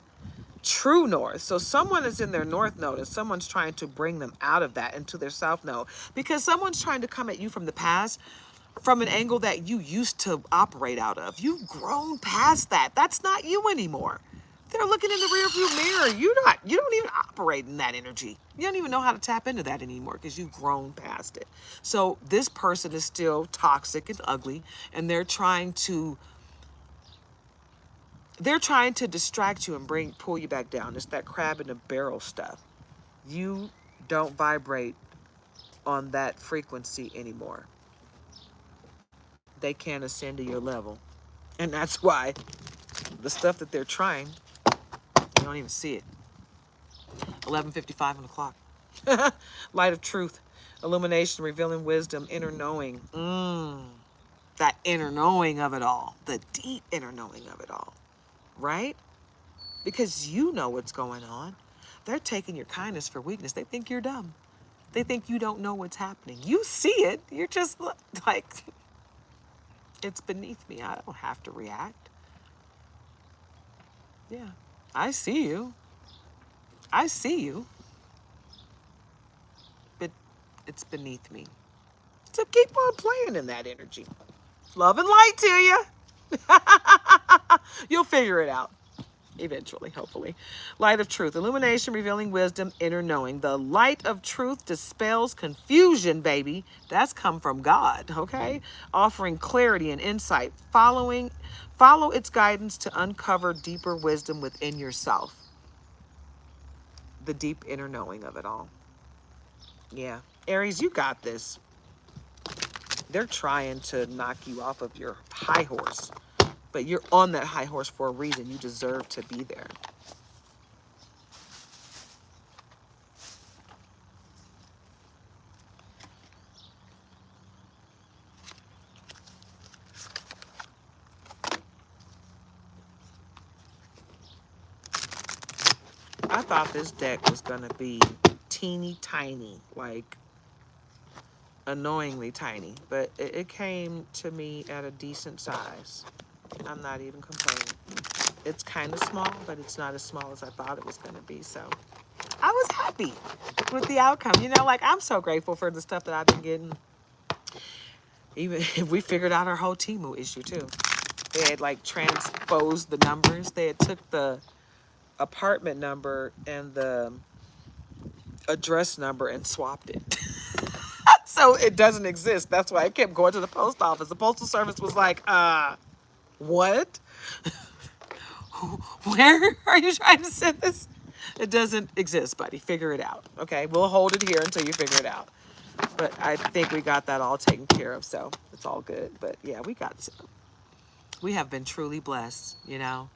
True north. So someone is in their north node and someone's trying to bring them out of that into their south node because someone's trying to come at you from the past from an angle that you used to operate out of. You've grown past that. That's not you anymore. They're looking in the rearview mirror. You don't even operate in that energy. You don't even know how to tap into that anymore because you've grown past it. So this person is still toxic and ugly, and they're trying to They're trying to distract you and pull you back down. It's that crab in the barrel stuff. You don't vibrate on that frequency anymore. They can't ascend to your level. And that's why the stuff that they're trying, you don't even see it. 11:55 on the clock. Light of truth, illumination, revealing wisdom, inner knowing. That inner knowing of it all, the deep inner knowing of it all, right? Because you know what's going on. They're taking your kindness for weakness. They think you're dumb. They think you don't know what's happening. You see it. You're just like, it's beneath me. I don't have to react. Yeah, I see you. I see you. But it's beneath me. So keep on playing in that energy. Love and light to you. You'll figure it out. Eventually, hopefully. Light of truth, illumination, revealing wisdom, inner knowing. The light of truth dispels confusion, baby. That's come from God, okay? Offering clarity and insight. Follow its guidance to uncover deeper wisdom within yourself. The deep inner knowing of it all. Yeah. Aries, you got this. They're trying to knock you off of your high horse, but you're on that high horse for a reason. You deserve to be there. I thought this deck was going to be teeny tiny, like annoyingly tiny, but it came to me at a decent size. I'm not even complaining. It's kind of small, but it's not as small as I thought it was going to be. So I was happy with the outcome. You know, like I'm so grateful for the stuff that I've been getting. Even if we figured out our whole Timu issue too. They had like transposed the numbers. They had took the apartment number and the address number and swapped it. So it doesn't exist. That's why I kept going to the post office. The postal service was like, what? Where are you trying to send this? It doesn't exist, buddy. Figure it out. Okay, we'll hold it here until you figure it out. But I think we got that all taken care of, so it's all good. But yeah, we have been truly blessed, you know.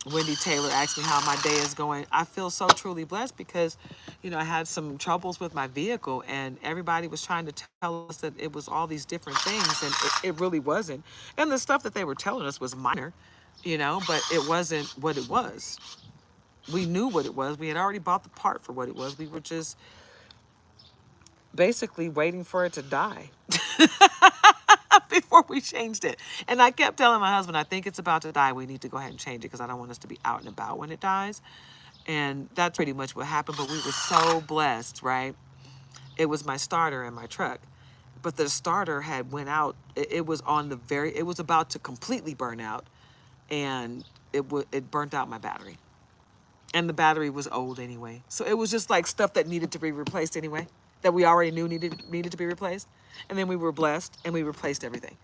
Wendy Taylor asked me how my day is going. I feel so truly blessed because, you know, I had some troubles with my vehicle and everybody was trying to tell us that it was all these different things and it really wasn't. And the stuff that they were telling us was minor, you know, but it wasn't what it was. We knew what it was. We had already bought the part for what it was. We were just basically waiting for it to die before we changed it. And I kept telling my husband, I think it's about to die. We need to go ahead and change it because I don't want us to be out and about when it dies. And that's pretty much what happened. But we were so blessed, right? It was my starter in my truck. But the starter had went out. It was on it was about to completely burn out. And it burnt out my battery. And the battery was old anyway. So it was just like stuff that needed to be replaced anyway, that we already knew needed to be replaced. And then we were blessed and we replaced everything.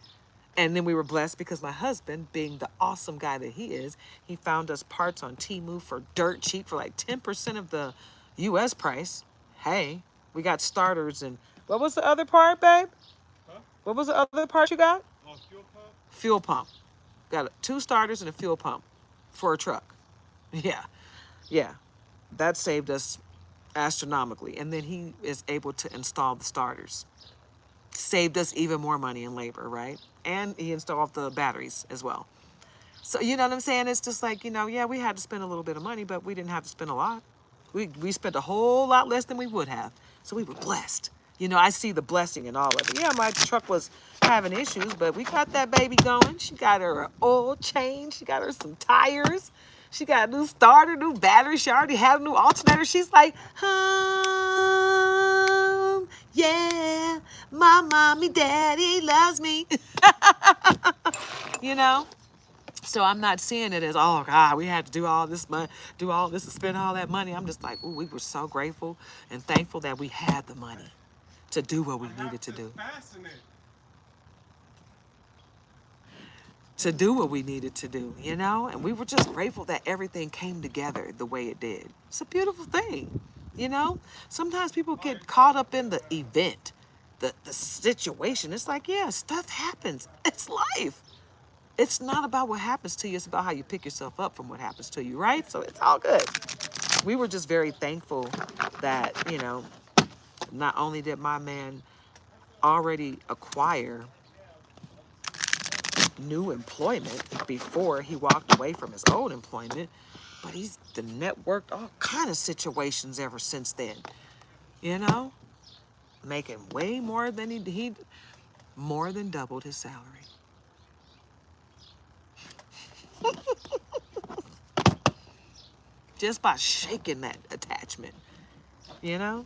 And then we were blessed because my husband, being the awesome guy that he is, he found us parts on Temu for dirt cheap for like 10% of the US price. Hey, we got starters and what was the other part, babe? Huh? What was the other part you got? Fuel pump. Fuel pump. Got 2 starters and a fuel pump for a truck. Yeah. Yeah, that saved us astronomically. And then he is able to install the starters. Saved us even more money and labor, right? And he installed the batteries as well. So, you know what I'm saying? It's just like, you know, yeah, we had to spend a little bit of money, but we didn't have to spend a lot. We spent a whole lot less than we would have. So we were blessed. You know, I see the blessing in all of it. Yeah, my truck was having issues, but we got that baby going. She got her an oil change. She got her some tires. She got a new starter, new battery. She already had a new alternator. She's like, yeah, my mommy, daddy loves me. You know? So I'm not seeing it as, oh God, we had to do all this money, do all this and spend all that money. I'm just like, ooh, we were so grateful and thankful that we had the money to do what we needed to do. to do what we needed to do, you know? And we were just grateful that everything came together the way it did. It's a beautiful thing, you know? Sometimes people get caught up in the event, the situation. It's like, yeah, stuff happens. It's life. It's not about what happens to you, it's about how you pick yourself up from what happens to you, right? So it's all good. We were just very thankful that, you know, not only did my man already acquire new employment before he walked away from his old employment, but he's networked all kind of situations ever since then, you know, making way more than he more than doubled his salary. Just by shaking that attachment, you know?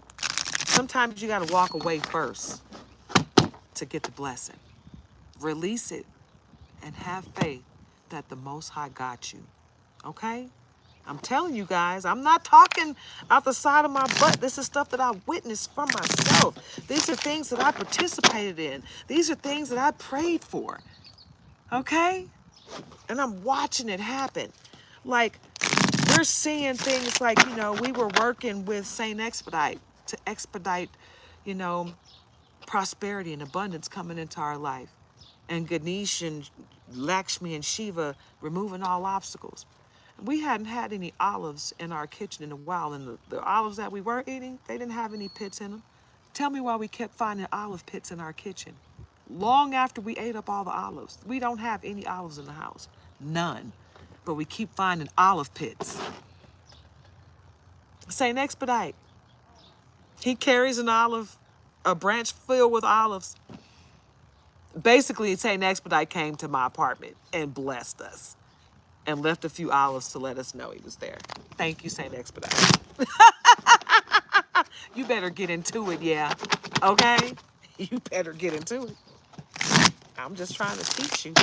Sometimes you got to walk away first to get the blessing. Release it and have faith that the Most High got you, okay? I'm telling you guys, I'm not talking out the side of my butt. This is stuff that I witnessed from myself. These are things that I participated in. These are things that I prayed for, okay? And I'm watching it happen. Like, we're seeing things like, you know, we were working with Saint Expedite to expedite, you know, prosperity and abundance coming into our life. And Ganesh and Lakshmi and Shiva removing all obstacles. We hadn't had any olives in our kitchen in a while, and the olives that we were eating, they didn't have any pits in them. Tell me why we kept finding olive pits in our kitchen. Long after we ate up all the olives. We don't have any olives in the house. None. But we keep finding olive pits. Saint Expedite. He carries a branch filled with olives. Basically, Saint Expedite came to my apartment and blessed us and left a few olives to let us know he was there. Thank you, Saint Expedite. You better get into it, yeah. Okay? You better get into it. I'm just trying to teach you.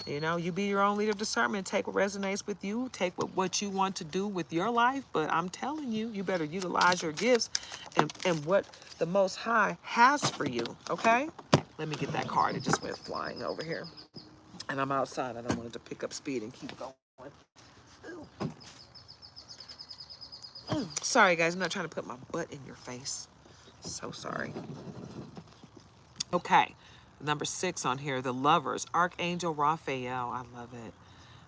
You know, you be your own leader of discernment. Take what resonates with you. Take what you want to do with your life. But I'm telling you, you better utilize your gifts and what the Most High has for you. Okay? Let me get that card. It just went flying over here. And I'm outside. I don't want it to pick up speed and keep going. Sorry, guys. I'm not trying to put my butt in your face. So sorry. Okay. Number 6 on here, the lovers. Archangel Raphael. I love it.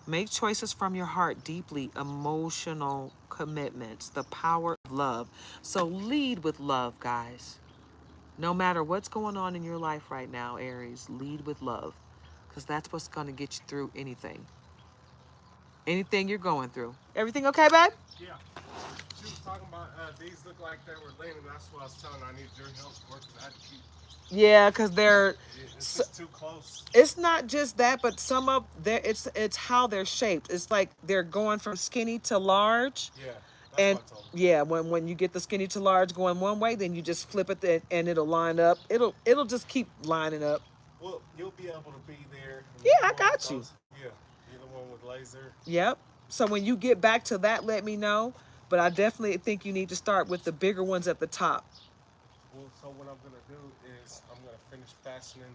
Make choices from your heart, deeply emotional commitments, the power of love. So lead with love, guys. No matter what's going on in your life right now, Aries, lead with love. Because that's what's going to get you through anything. Anything you're going through. Everything okay, babe? Yeah. She was talking about these look like they were laying, and that's what I was telling her I needed your help for because I had to keep. Yeah, because It's just too close. It's not just that, but some of their it's how they're shaped. It's like they're going from skinny to large. Yeah. And That's what I told her. yeah, when you get the skinny to large going one way, then you just flip it and it'll line up. It'll just keep lining up. Well, you'll be able to be there. Yeah, I got you. Yeah, you're the one with laser. Yep. So when you get back to that, let me know. But I definitely think you need to start with the bigger ones at the top. Well, so what I'm gonna do is I'm gonna finish fastening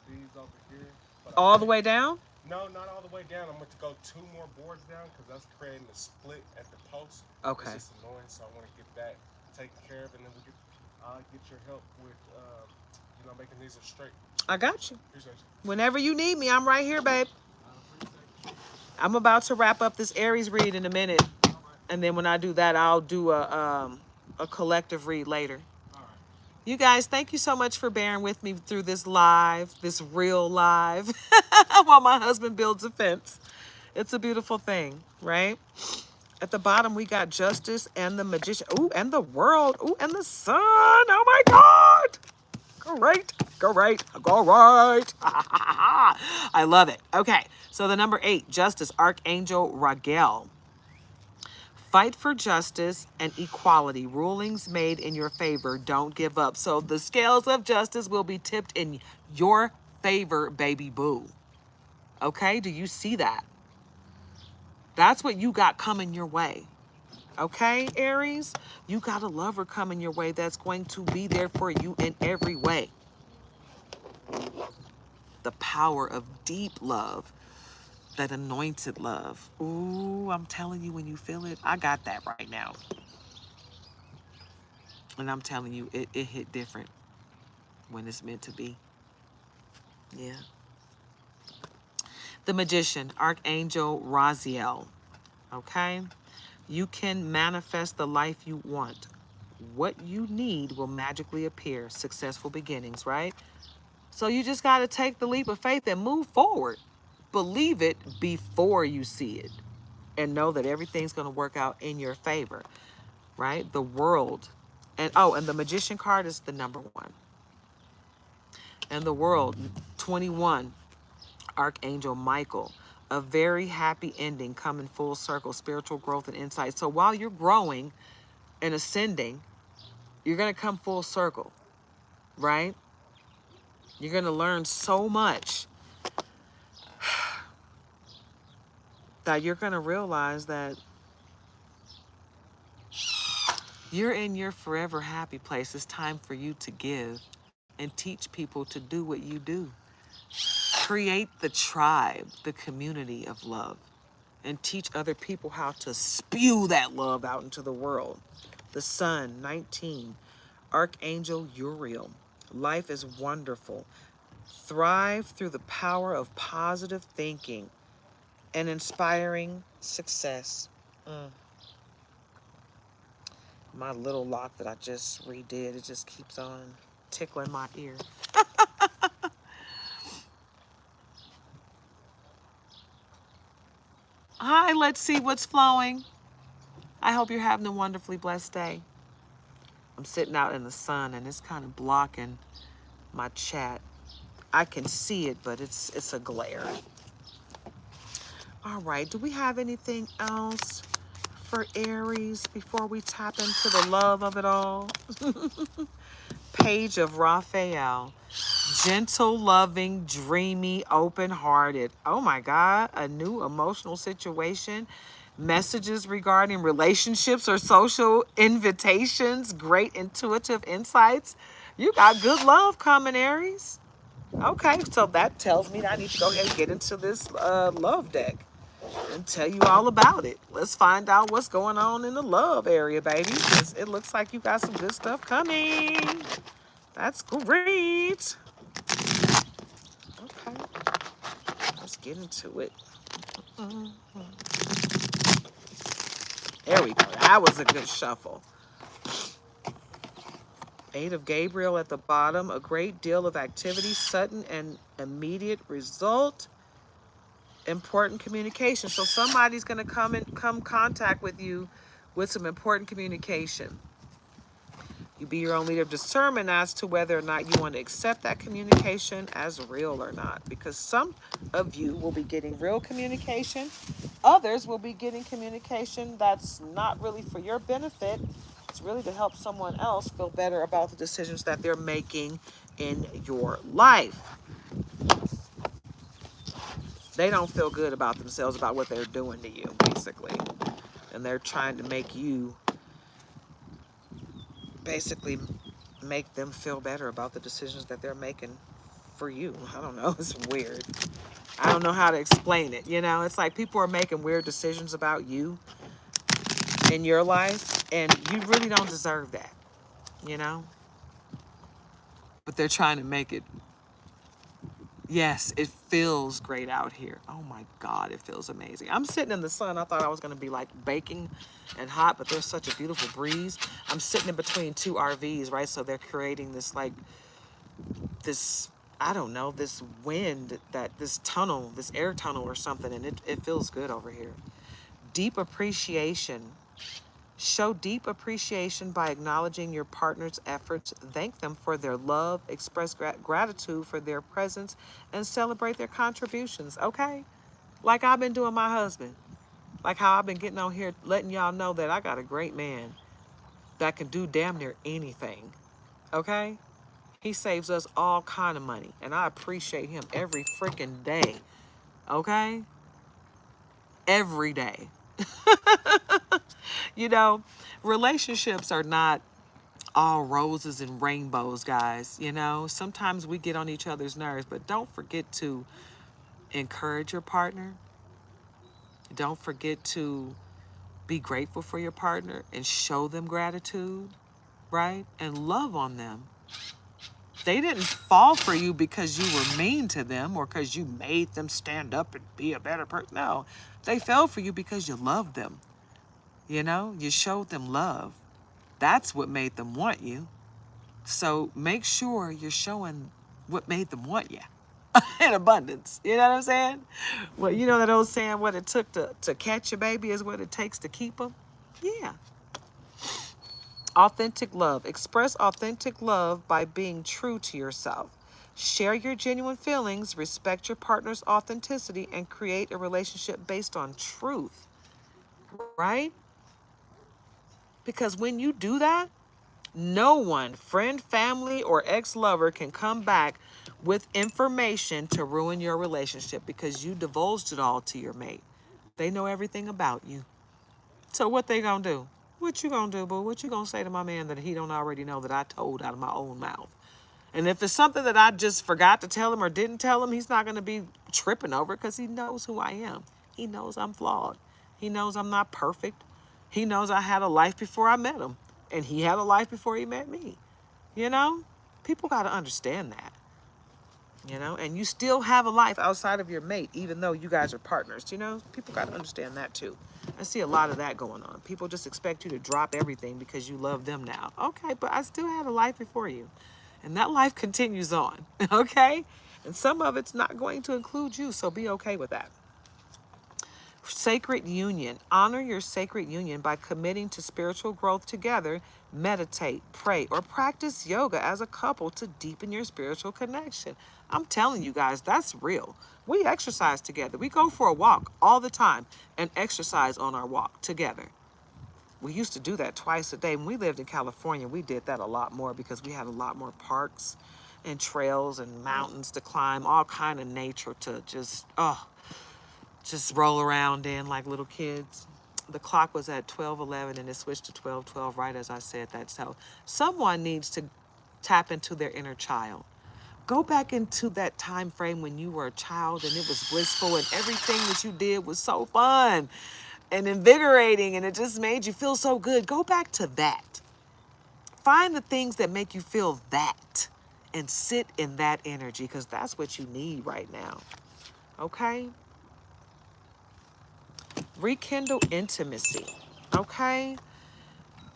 these over here. But All the way down? No, not all the way down. I'm going to go 2 more boards down because that's creating a split at the post. Okay. It's just annoying, so I want to get that taken care of, and then we can get your help with, making these straight. I got you. Appreciate you. Whenever you need me, I'm right here, babe. I'm about to wrap up this Aries read in a minute. And then when I do that, I'll do a collective read later. You guys, thank you so much for bearing with me through this live, this real live, while my husband builds a fence. It's a beautiful thing, right? At the bottom, we got Justice and the Magician. Ooh, and the World. Ooh, and the Sun. Oh, my God. Great. Great. Great. I love it. Okay, so the number 8, Justice, Archangel Raguel. Fight for justice and equality. Rulings made in your favor. Don't give up. So the scales of justice will be tipped in your favor, baby boo. Okay? Do you see that? That's what you got coming your way. Okay, Aries? You got a lover coming your way that's going to be there for you in every way. The power of deep love. That anointed love. Ooh, I'm telling you, when you feel it, I got that right now. And I'm telling you, it hit different when it's meant to be. Yeah. The Magician, Archangel Raziel. Okay? You can manifest the life you want. What you need will magically appear. Successful beginnings, right? So you just got to take the leap of faith and move forward. Believe it before you see it. And know that everything's going to work out in your favor, right? The world. And oh, and the Magician card is the number one. And the world, 21, Archangel Michael. A very happy ending coming full circle, spiritual growth and insight. So while you're growing and ascending, you're going to come full circle, right? You're going to learn so much that you're going to realize that you're in your forever happy place. It's time for you to give and teach people to do what you do. Create the tribe, the community of love, and teach other people how to spew that love out into the world. The Sun, 19, Archangel Uriel. Life is wonderful. Thrive through the power of positive thinking and inspiring success. My little lock that I just redid, it just keeps on tickling my ear. Hi, let's see what's flowing. I hope you're having a wonderfully blessed day. I'm sitting out in the sun and it's kind of blocking my chat. I can see it, but it's a glare. All right, do we have anything else for Aries before we tap into the love of it all? Page of Raphael. Gentle, loving, dreamy, open-hearted. Oh my God, a new emotional situation. Messages regarding relationships or social invitations. Great intuitive insights. You got good love coming, Aries. Okay, so that tells me that I need to go ahead and get into this love deck and tell you all about it. Let's find out what's going on in the love area, baby. 'Cause it looks like you got some good stuff coming. That's great. Okay, let's get into it. There we go. That was a good shuffle. Eight of Gabriel at the bottom. A great deal of activity, sudden and immediate result. Important communication. So somebody's going to come contact with you with some important communication. You be your own leader of discernment as to whether or not you want to accept that communication as real or not. Because some of you will be getting real communication. Others will be getting communication that's not really for your benefit. It's really to help someone else feel better about the decisions that they're making in your life. They don't feel good about themselves, about what they're doing to you, basically. And they're trying to make you basically make them feel better about the decisions that they're making for you. I don't know. It's weird. I don't know how to explain it. You know, it's like people are making weird decisions about you in your life, and you really don't deserve that, you know? But they're trying to make it. Yes, it feels great out here. Oh my God, it feels amazing. I'm sitting in the sun. I thought I was going to be like baking and hot, but there's such a beautiful breeze. I'm sitting in between two RVs, right? So they're creating this like this, I don't know, this wind, that this tunnel, this air tunnel or something, and it feels good over here. Deep appreciation. Show deep appreciation by acknowledging your partner's efforts, thank them for their love, express gratitude for their presence, and celebrate their contributions, okay? Like I've been doing my husband. Like how I've been getting on here letting y'all know that I got a great man that can do damn near anything, okay? He saves us all kind of money, and I appreciate him every freaking day, okay? Every day. You know, relationships are not all roses and rainbows, guys. You know, sometimes we get on each other's nerves, but don't forget to encourage your partner, Don't forget to be grateful for your partner and show them gratitude, right? And love on them. They didn't fall for you because you were mean to them or because you made them stand up and be a better person. No, they fell for you because you loved them. You know, you showed them love. That's what made them want you. So make sure you're showing what made them want you in abundance. You know what I'm saying? Well, you know that old saying, what it took to catch a baby is what it takes to keep them? Yeah. Authentic love. Express authentic love by being true to yourself. Share your genuine feelings, respect your partner's authenticity, and create a relationship based on truth, right? Because when you do that, no one, friend, family, or ex lover, can come back with information to ruin your relationship because you divulged it all to your mate. They know everything about you. So what they gonna do? What you gonna do, boo? What you gonna say to my man that he don't already know that I told out of my own mouth? And if it's something that I just forgot to tell him or didn't tell him, he's not gonna be tripping over because he knows who I am. He knows I'm flawed. He knows I'm not perfect. He knows I had a life before I met him. And he had a life before he met me. You know? People gotta understand that. You know, and you still have a life outside of your mate, even though you guys are partners. You know, people got to understand that too. I see a lot of that going on. People just expect you to drop everything because you love them now. Okay, but I still had a life before you, and that life continues on. Okay, and some of it's not going to include you, so be okay with that. Sacred union. Honor your sacred union by committing to spiritual growth together. Meditate, pray, or practice yoga as a couple to deepen your spiritual connection. I'm telling you guys, that's real. We exercise together. We go for a walk all the time and exercise on our walk together. We used to do that twice a day. When we lived in California, we did that a lot more because we had a lot more parks and trails and mountains to climb, all kind of nature to just roll around in like little kids. The clock was at 12:11 and it switched to 12:12 right as I said that. So someone needs to tap into their inner child. Go back into that time frame when you were a child and it was blissful and everything that you did was so fun and invigorating and it just made you feel so good. Go back to that. Find the things that make you feel that and sit in that energy because that's what you need right now. Okay? Rekindle intimacy, okay?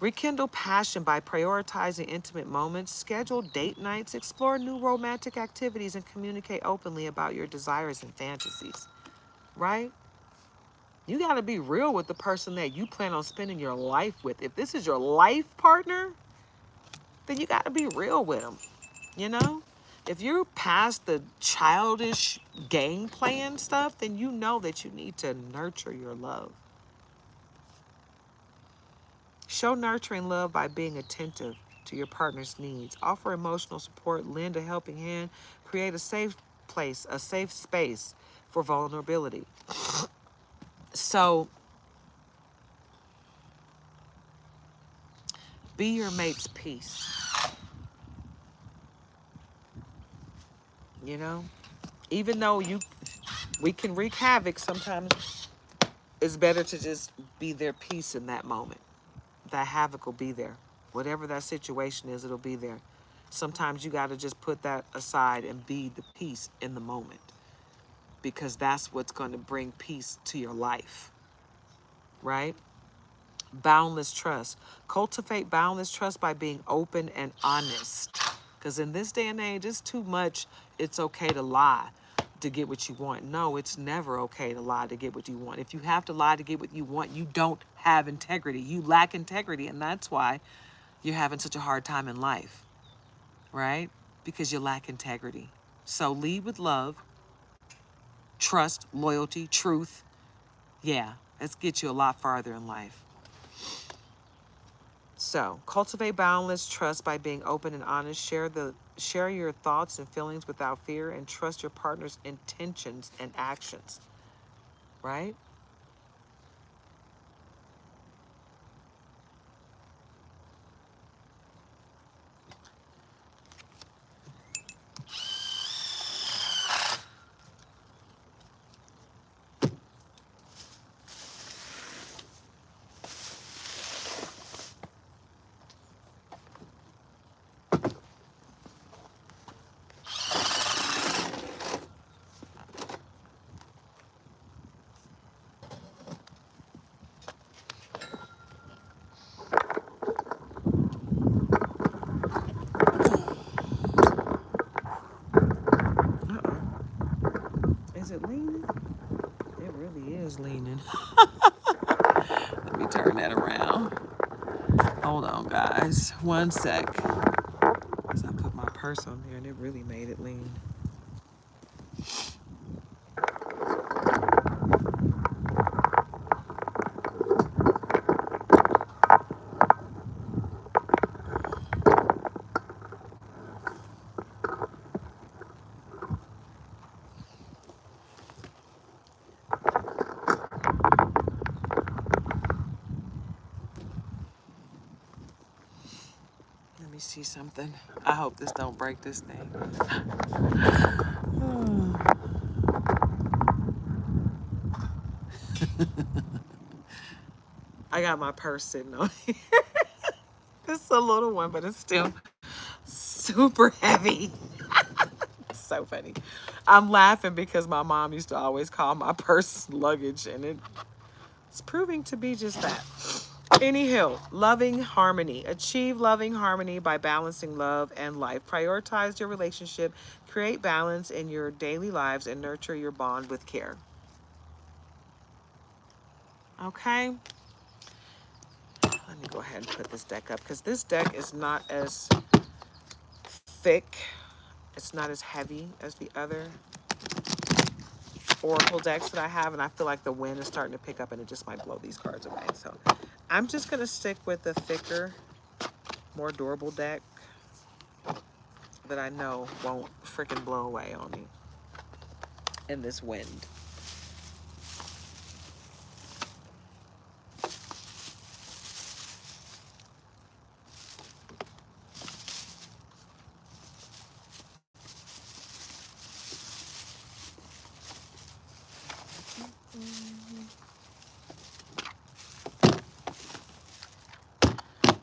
Rekindle passion by prioritizing intimate moments, schedule date nights, explore new romantic activities, and communicate openly about your desires and fantasies, right? You got to be real with the person that you plan on spending your life with. If this is your life partner, then you got to be real with them, you know? If you're past the childish game plan stuff, then you know that you need to nurture your love. Show nurturing love by being attentive to your partner's needs. Offer emotional support, lend a helping hand, create a safe place, a safe space for vulnerability. So, be your mate's peace, you know? Even though we can wreak havoc, sometimes it's better to just be their peace in that moment. That havoc will be there. Whatever that situation is, it'll be there. Sometimes you got to just put that aside and be the peace in the moment because that's what's going to bring peace to your life, right? Boundless trust. Cultivate boundless trust by being open and honest. Because in this day and age, it's too much. It's okay to lie to get what you want. No, it's never okay to lie to get what you want. If you have to lie to get what you want, you don't have integrity. You lack integrity. And that's why you're having such a hard time in life, right? Because you lack integrity. So lead with love, trust, loyalty, truth. Yeah, let's get you a lot farther in life. So, cultivate boundless trust by being open and honest. Share your thoughts and feelings without fear and trust your partner's intentions and actions, right? Is it leaning? It really is leaning. Let me turn that around. Hold on, guys. One sec. Because I put my purse on there and it really made it lean. Let me see something. I hope this don't break this thing. I got my purse sitting on here. It's a little one, but it's still super heavy. It's so funny. I'm laughing because my mom used to always call my purse luggage, and it's proving to be just that. Anyhow, loving harmony. Achieve loving harmony by balancing love and life. Prioritize your relationship, create balance in your daily lives, and nurture your bond with care. Okay? Let me go ahead and put this deck up because this deck is not as thick. It's not as heavy as the other oracle decks that I have, and I feel like the wind is starting to pick up and it just might blow these cards away. So I'm just going to stick with the thicker, more durable deck that I know won't freaking blow away on me in this wind.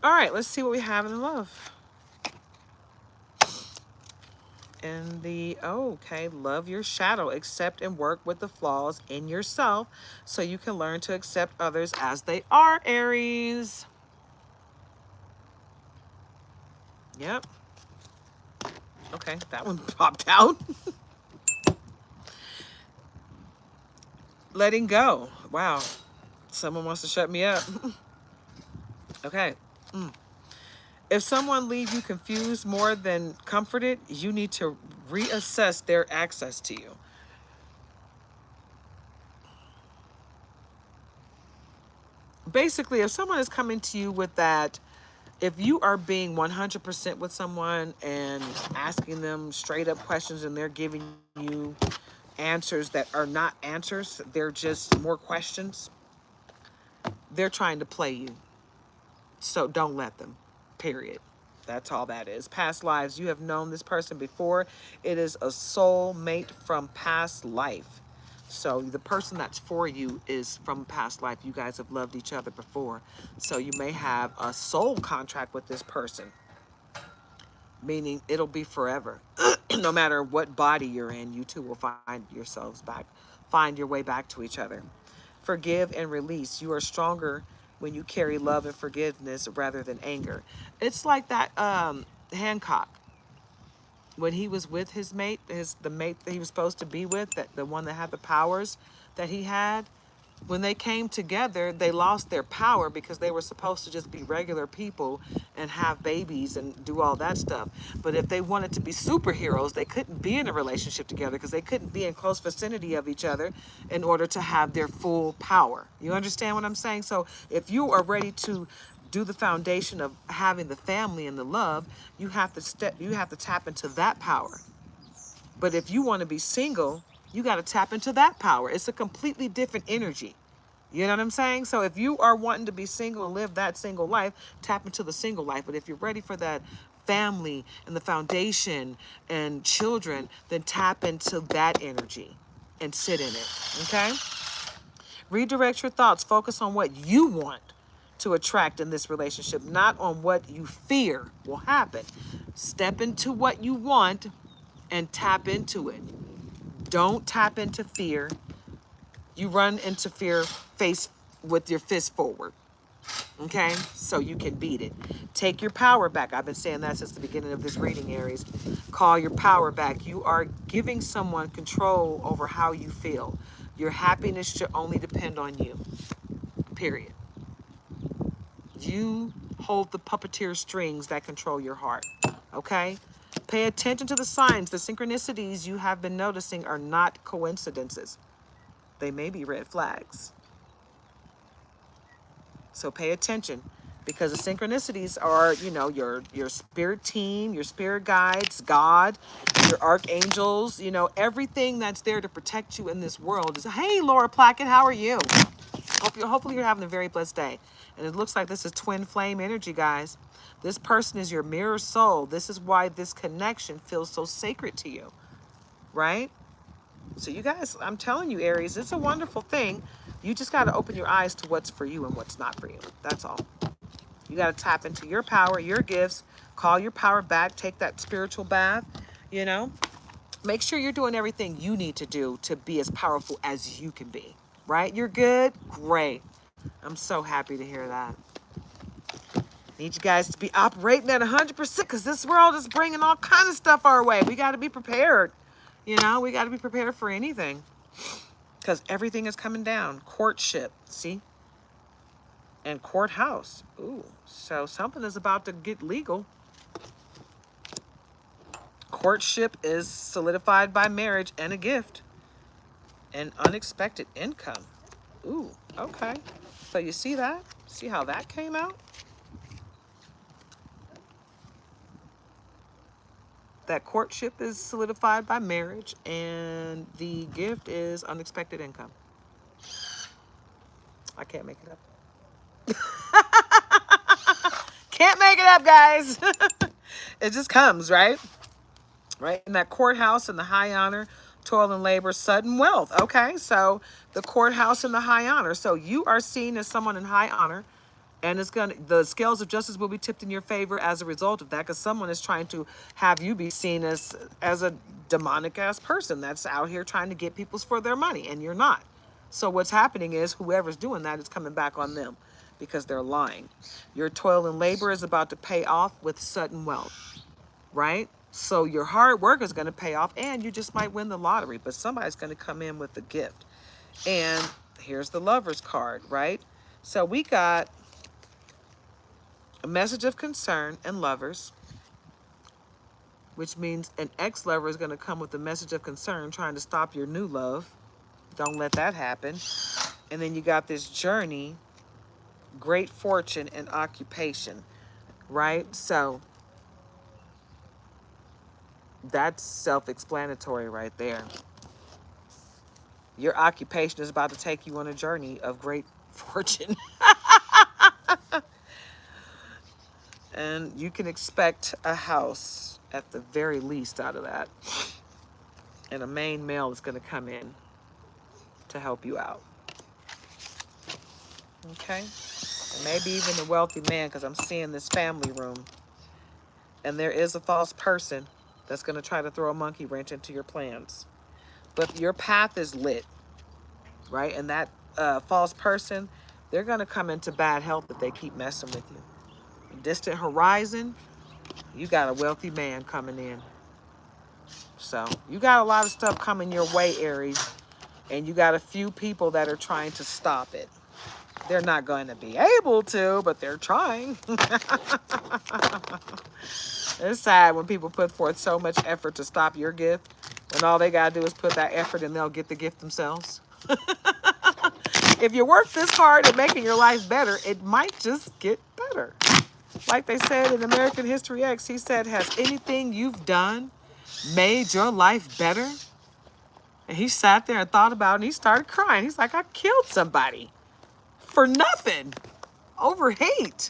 All right, let's see what we have in love. And okay, love your shadow. Accept and work with the flaws in yourself so you can learn to accept others as they are, Aries. Yep. Okay, that one popped out. Letting go. Wow. Someone wants to shut me up. Okay. If someone leaves you confused more than comforted, you need to reassess their access to you. Basically, if someone is coming to you with that, if you are being 100% with someone and asking them straight up questions and they're giving you answers that are not answers, they're just more questions, they're trying to play you. So don't let them, period. That's all that is. Past lives, you have known this person before. It is a soul mate from past life. So the person that's for you is from past life. You guys have loved each other before. So you may have a soul contract with this person, meaning it'll be forever. No matter what body you're in, you two will find your way back to each other. Forgive and release. You are stronger when you carry love and forgiveness rather than anger. It's like that Hancock, when he was with his mate, the mate that he was supposed to be with, that the one that had the powers that he had. When they came together, they lost their power because they were supposed to just be regular people and have babies and do all that stuff. But if they wanted to be superheroes, they couldn't be in a relationship together because they couldn't be in close vicinity of each other in order to have their full power. You understand what I'm saying? So if you are ready to do the foundation of having the family and the love, you have to tap into that power. But if you want to be single, you got to tap into that power. It's a completely different energy. You know what I'm saying? So if you are wanting to be single and live that single life, tap into the single life. But if you're ready for that family and the foundation and children, then tap into that energy and sit in it. Okay? Redirect your thoughts. Focus on what you want to attract in this relationship, not on what you fear will happen. Step into what you want and tap into it. Don't tap into fear. You run into fear face with your fist forward. Okay, so you can beat it. Take your power back. I've been saying that since the beginning of this reading, Aries. Call your power back. You are giving someone control over how you feel. Your happiness should only depend on you, period. You hold the puppeteer strings that control your heart, okay? Pay attention to the signs. The synchronicities you have been noticing are not coincidences. They may be red flags. So pay attention, because the synchronicities are, you know, your spirit team, your spirit guides, God, your archangels, you know, everything that's there to protect you in this world is, hey, Laura Plackett, how are you? Hopefully you're having a very blessed day. And it looks like this is twin flame energy, guys. This person is your mirror soul. This is why this connection feels so sacred to you, right? So you guys, I'm telling you, Aries, it's a wonderful thing. You just got to open your eyes to what's for you and what's not for you. That's all. You got to tap into your power, your gifts, call your power back, take that spiritual bath, you know. Make sure you're doing everything you need to do to be as powerful as you can be, right? You're good? Great. I'm so happy to hear that. Need you guys to be operating at 100% because this world is bringing all kind of stuff our way. We got to be prepared. You know, we got to be prepared for anything because everything is coming down. Courtship, see? And courthouse. Ooh, so something is about to get legal. Courtship is solidified by marriage and a gift. And unexpected income. Ooh, okay. So you see that? See how that came out? That courtship is solidified by marriage and the gift is unexpected income. I can't make it up. Can't make it up, guys. It just comes, right? Right? In that courthouse and the high honor, toil and labor, sudden wealth. Okay, so the courthouse and the high honor. So you are seen as someone in high honor, and the scales of justice will be tipped in your favor as a result of that, because someone is trying to have you be seen as a demonic ass person that's out here trying to get people's for their money, and you're not. So what's happening is whoever's doing that is coming back on them because they're lying. Your toil and labor is about to pay off with sudden wealth, right? So your hard work is going to pay off, and you just might win the lottery, but somebody's going to come in with a gift. And here's the Lover's card, right? So we got a message of concern and lovers, which means an ex-lover is going to come with a message of concern trying to stop your new love. Don't let that happen. And then you got this journey, great fortune, and occupation, right? So that's self-explanatory right there. Your occupation is about to take you on a journey of great fortune. And you can expect a house at the very least out of that. And a main male is going to come in to help you out. Okay? And maybe even a wealthy man, because I'm seeing this family room. And there is a false person that's going to try to throw a monkey wrench into your plans. But your path is lit, right? And that false person, they're going to come into bad health if they keep messing with you. Distant horizon, you got a wealthy man coming in. So you got a lot of stuff coming your way, Aries. And you got a few people that are trying to stop it. They're not going to be able to, but they're trying. It's sad when people put forth so much effort to stop your gift, when all they got to do is put that effort and they'll get the gift themselves. If you work this hard at making your life better, it might just get better. Like they said in American History X, he said, has anything you've done made your life better? And he sat there and thought about it, and he started crying. He's like, I killed somebody for nothing, over hate.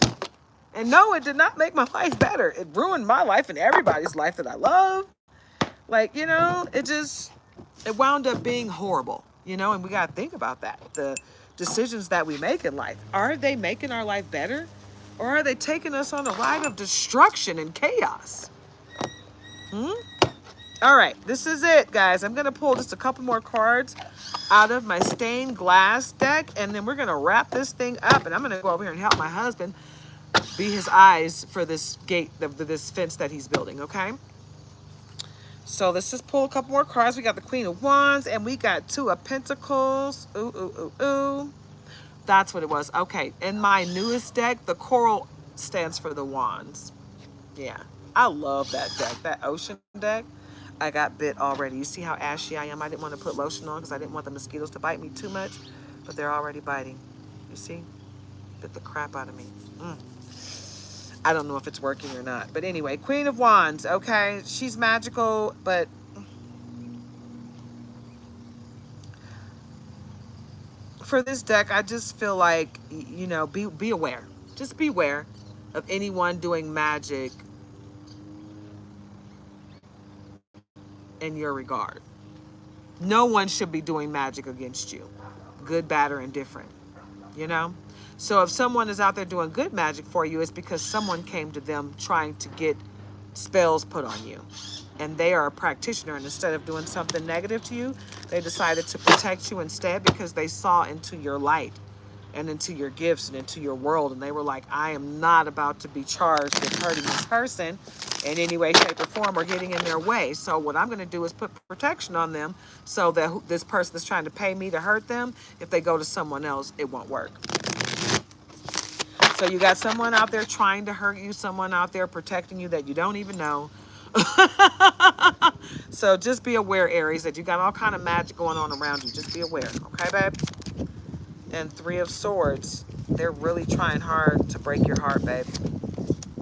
And no, it did not make my life better. It ruined my life and everybody's life that I love. Like, you know, it wound up being horrible, you know, and we got to think about that. The decisions that we make in life, are they making our life better? Or are they taking us on a ride of destruction and chaos? All right, this is it, guys. I'm going to pull just a couple more cards out of my stained glass deck, and then we're going to wrap this thing up, and I'm going to go over here and help my husband be his eyes for this gate, this fence that he's building, okay? So let's just pull a couple more cards. We got the Queen of Wands, and we got Two of Pentacles. Ooh, ooh, ooh, ooh. That's what it was. Okay, in my newest deck, the coral stands for the wands. Yeah, I love that deck, that ocean deck. I got bit already. You see how ashy I am? I didn't want to put lotion on because I didn't want the mosquitoes to bite me too much, but they're already biting. You see? Bit the crap out of me. I don't know if it's working or not. But anyway, Queen of Wands, okay? She's magical, but for this deck, I just feel like, you know, be aware. Just beware of anyone doing magic in your regard. No one should be doing magic against you, good, bad, or indifferent, you know? So if someone is out there doing good magic for you, it's because someone came to them trying to get spells put on you. And they are a practitioner, and instead of doing something negative to you, they decided to protect you instead because they saw into your light and into your gifts and into your world. And they were like, I am not about to be charged with hurting this person in any way, shape, or form or getting in their way. So what I'm going to do is put protection on them so that this person that's trying to pay me to hurt them, if they go to someone else, it won't work. So you got someone out there trying to hurt you, someone out there protecting you that you don't even know. So just be aware, Aries, that you got all kind of magic going on around you. Just be aware, okay, babe? And Three of Swords, they're really trying hard to break your heart, babe.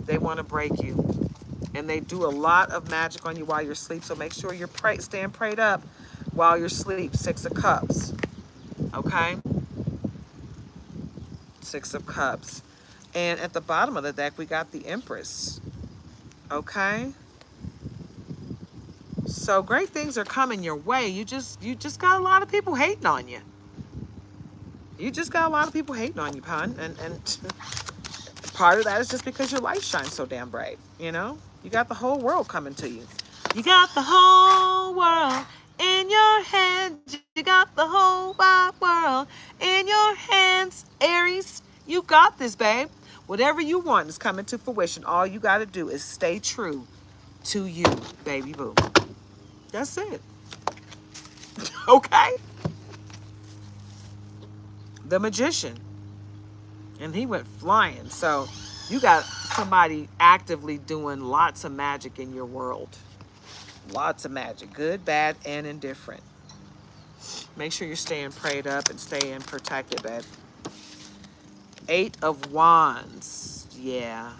They want to break you. And they do a lot of magic on you while you're asleep. So make sure you're staying prayed up while you're asleep. Six of Cups, okay? Six of Cups. And at the bottom of the deck, we got the Empress, okay? So great things are coming your way. You just got a lot of people hating on you. You just got a lot of people hating on you, pun. And part of that is just because your light shines so damn bright, you know? You got the whole world coming to you. You got the whole world in your hands. You got the whole wide world in your hands, Aries. You got this, babe. Whatever you want is coming to fruition. All you got to do is stay true to you, baby boo. That's it. Okay? The Magician. And he went flying. So you got somebody actively doing lots of magic in your world. Lots of magic. Good, bad, and indifferent. Make sure you're staying prayed up and staying protected, babe. Eight of Wands. Yeah.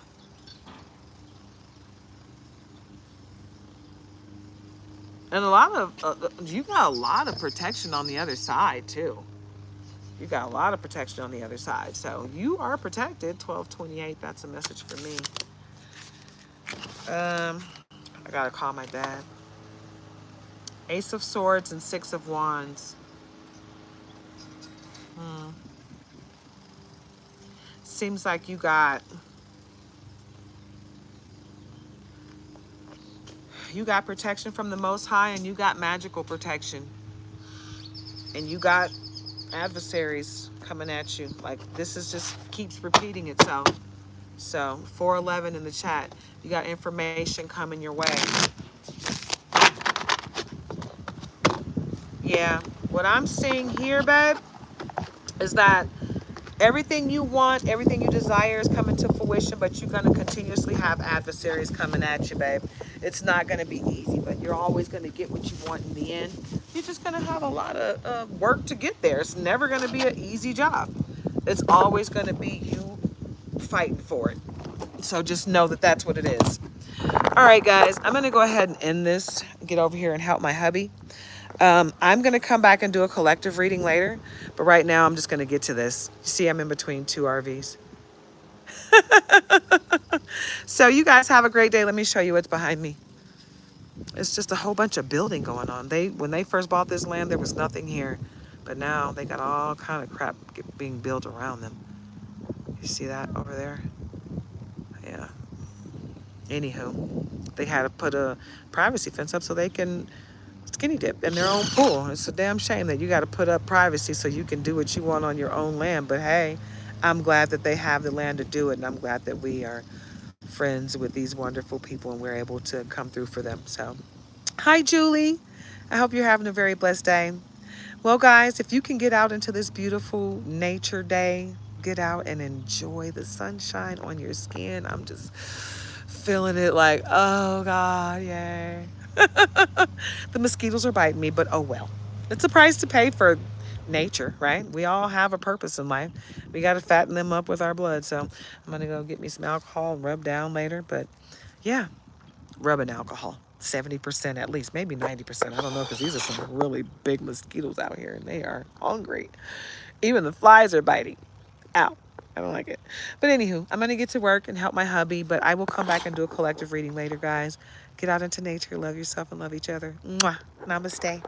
And a lot of, you got a lot of protection on the other side, too. You got a lot of protection on the other side. So you are protected. 1228, that's a message for me. I gotta call my dad. Ace of Swords and Six of Wands. Seems like you got protection from the Most High, and you got magical protection. And you got adversaries coming at you. Like, this is just keeps repeating itself. So 411 in the chat. You got information coming your way. Yeah. What I'm seeing here, babe, is that everything you want, everything you desire is coming to fruition, but you're going to continuously have adversaries coming at you, babe. It's not going to be easy, but you're always going to get what you want in the end. You're just going to have a lot of work to get there. It's never going to be an easy job. It's always going to be you fighting for it. So just know that that's what it is. All right, guys, I'm going to go ahead and end this, get over here and help my hubby. I'm going to come back and do a collective reading later, but right now I'm just going to get to this. You see, I'm in between two RVs. So you guys have a great day. Let me show you what's behind me. It's just a whole bunch of building going on. When they first bought this land, there was nothing here, but now they got all kind of crap being built around them. You see that over there? Yeah. Anywho, they had to put a privacy fence up so they can skinny dip in their own pool. It's a damn shame that you got to put up privacy so you can do what you want on your own land. But hey, I'm glad that they have the land to do it, and I'm glad that we are friends with these wonderful people and we're able to come through for them. So, hi, Julie. I hope you're having a very blessed day. Well, guys, if you can get out into this beautiful nature day, get out and enjoy the sunshine on your skin. I'm just feeling it like, oh God, yay. The mosquitoes are biting me, but oh well. It's a price to pay for nature, right? We all have a purpose in life. We got to fatten them up with our blood. So I'm going to go get me some alcohol and rub down later. But yeah, rubbing alcohol. 70% at least, maybe 90%. I don't know, because these are some really big mosquitoes out here and they are hungry. Even the flies are biting. Ow. I don't like it. But anywho, I'm going to get to work and help my hubby, but I will come back and do a collective reading later, guys. Get out into nature, love yourself, and love each other. Mwah. Namaste.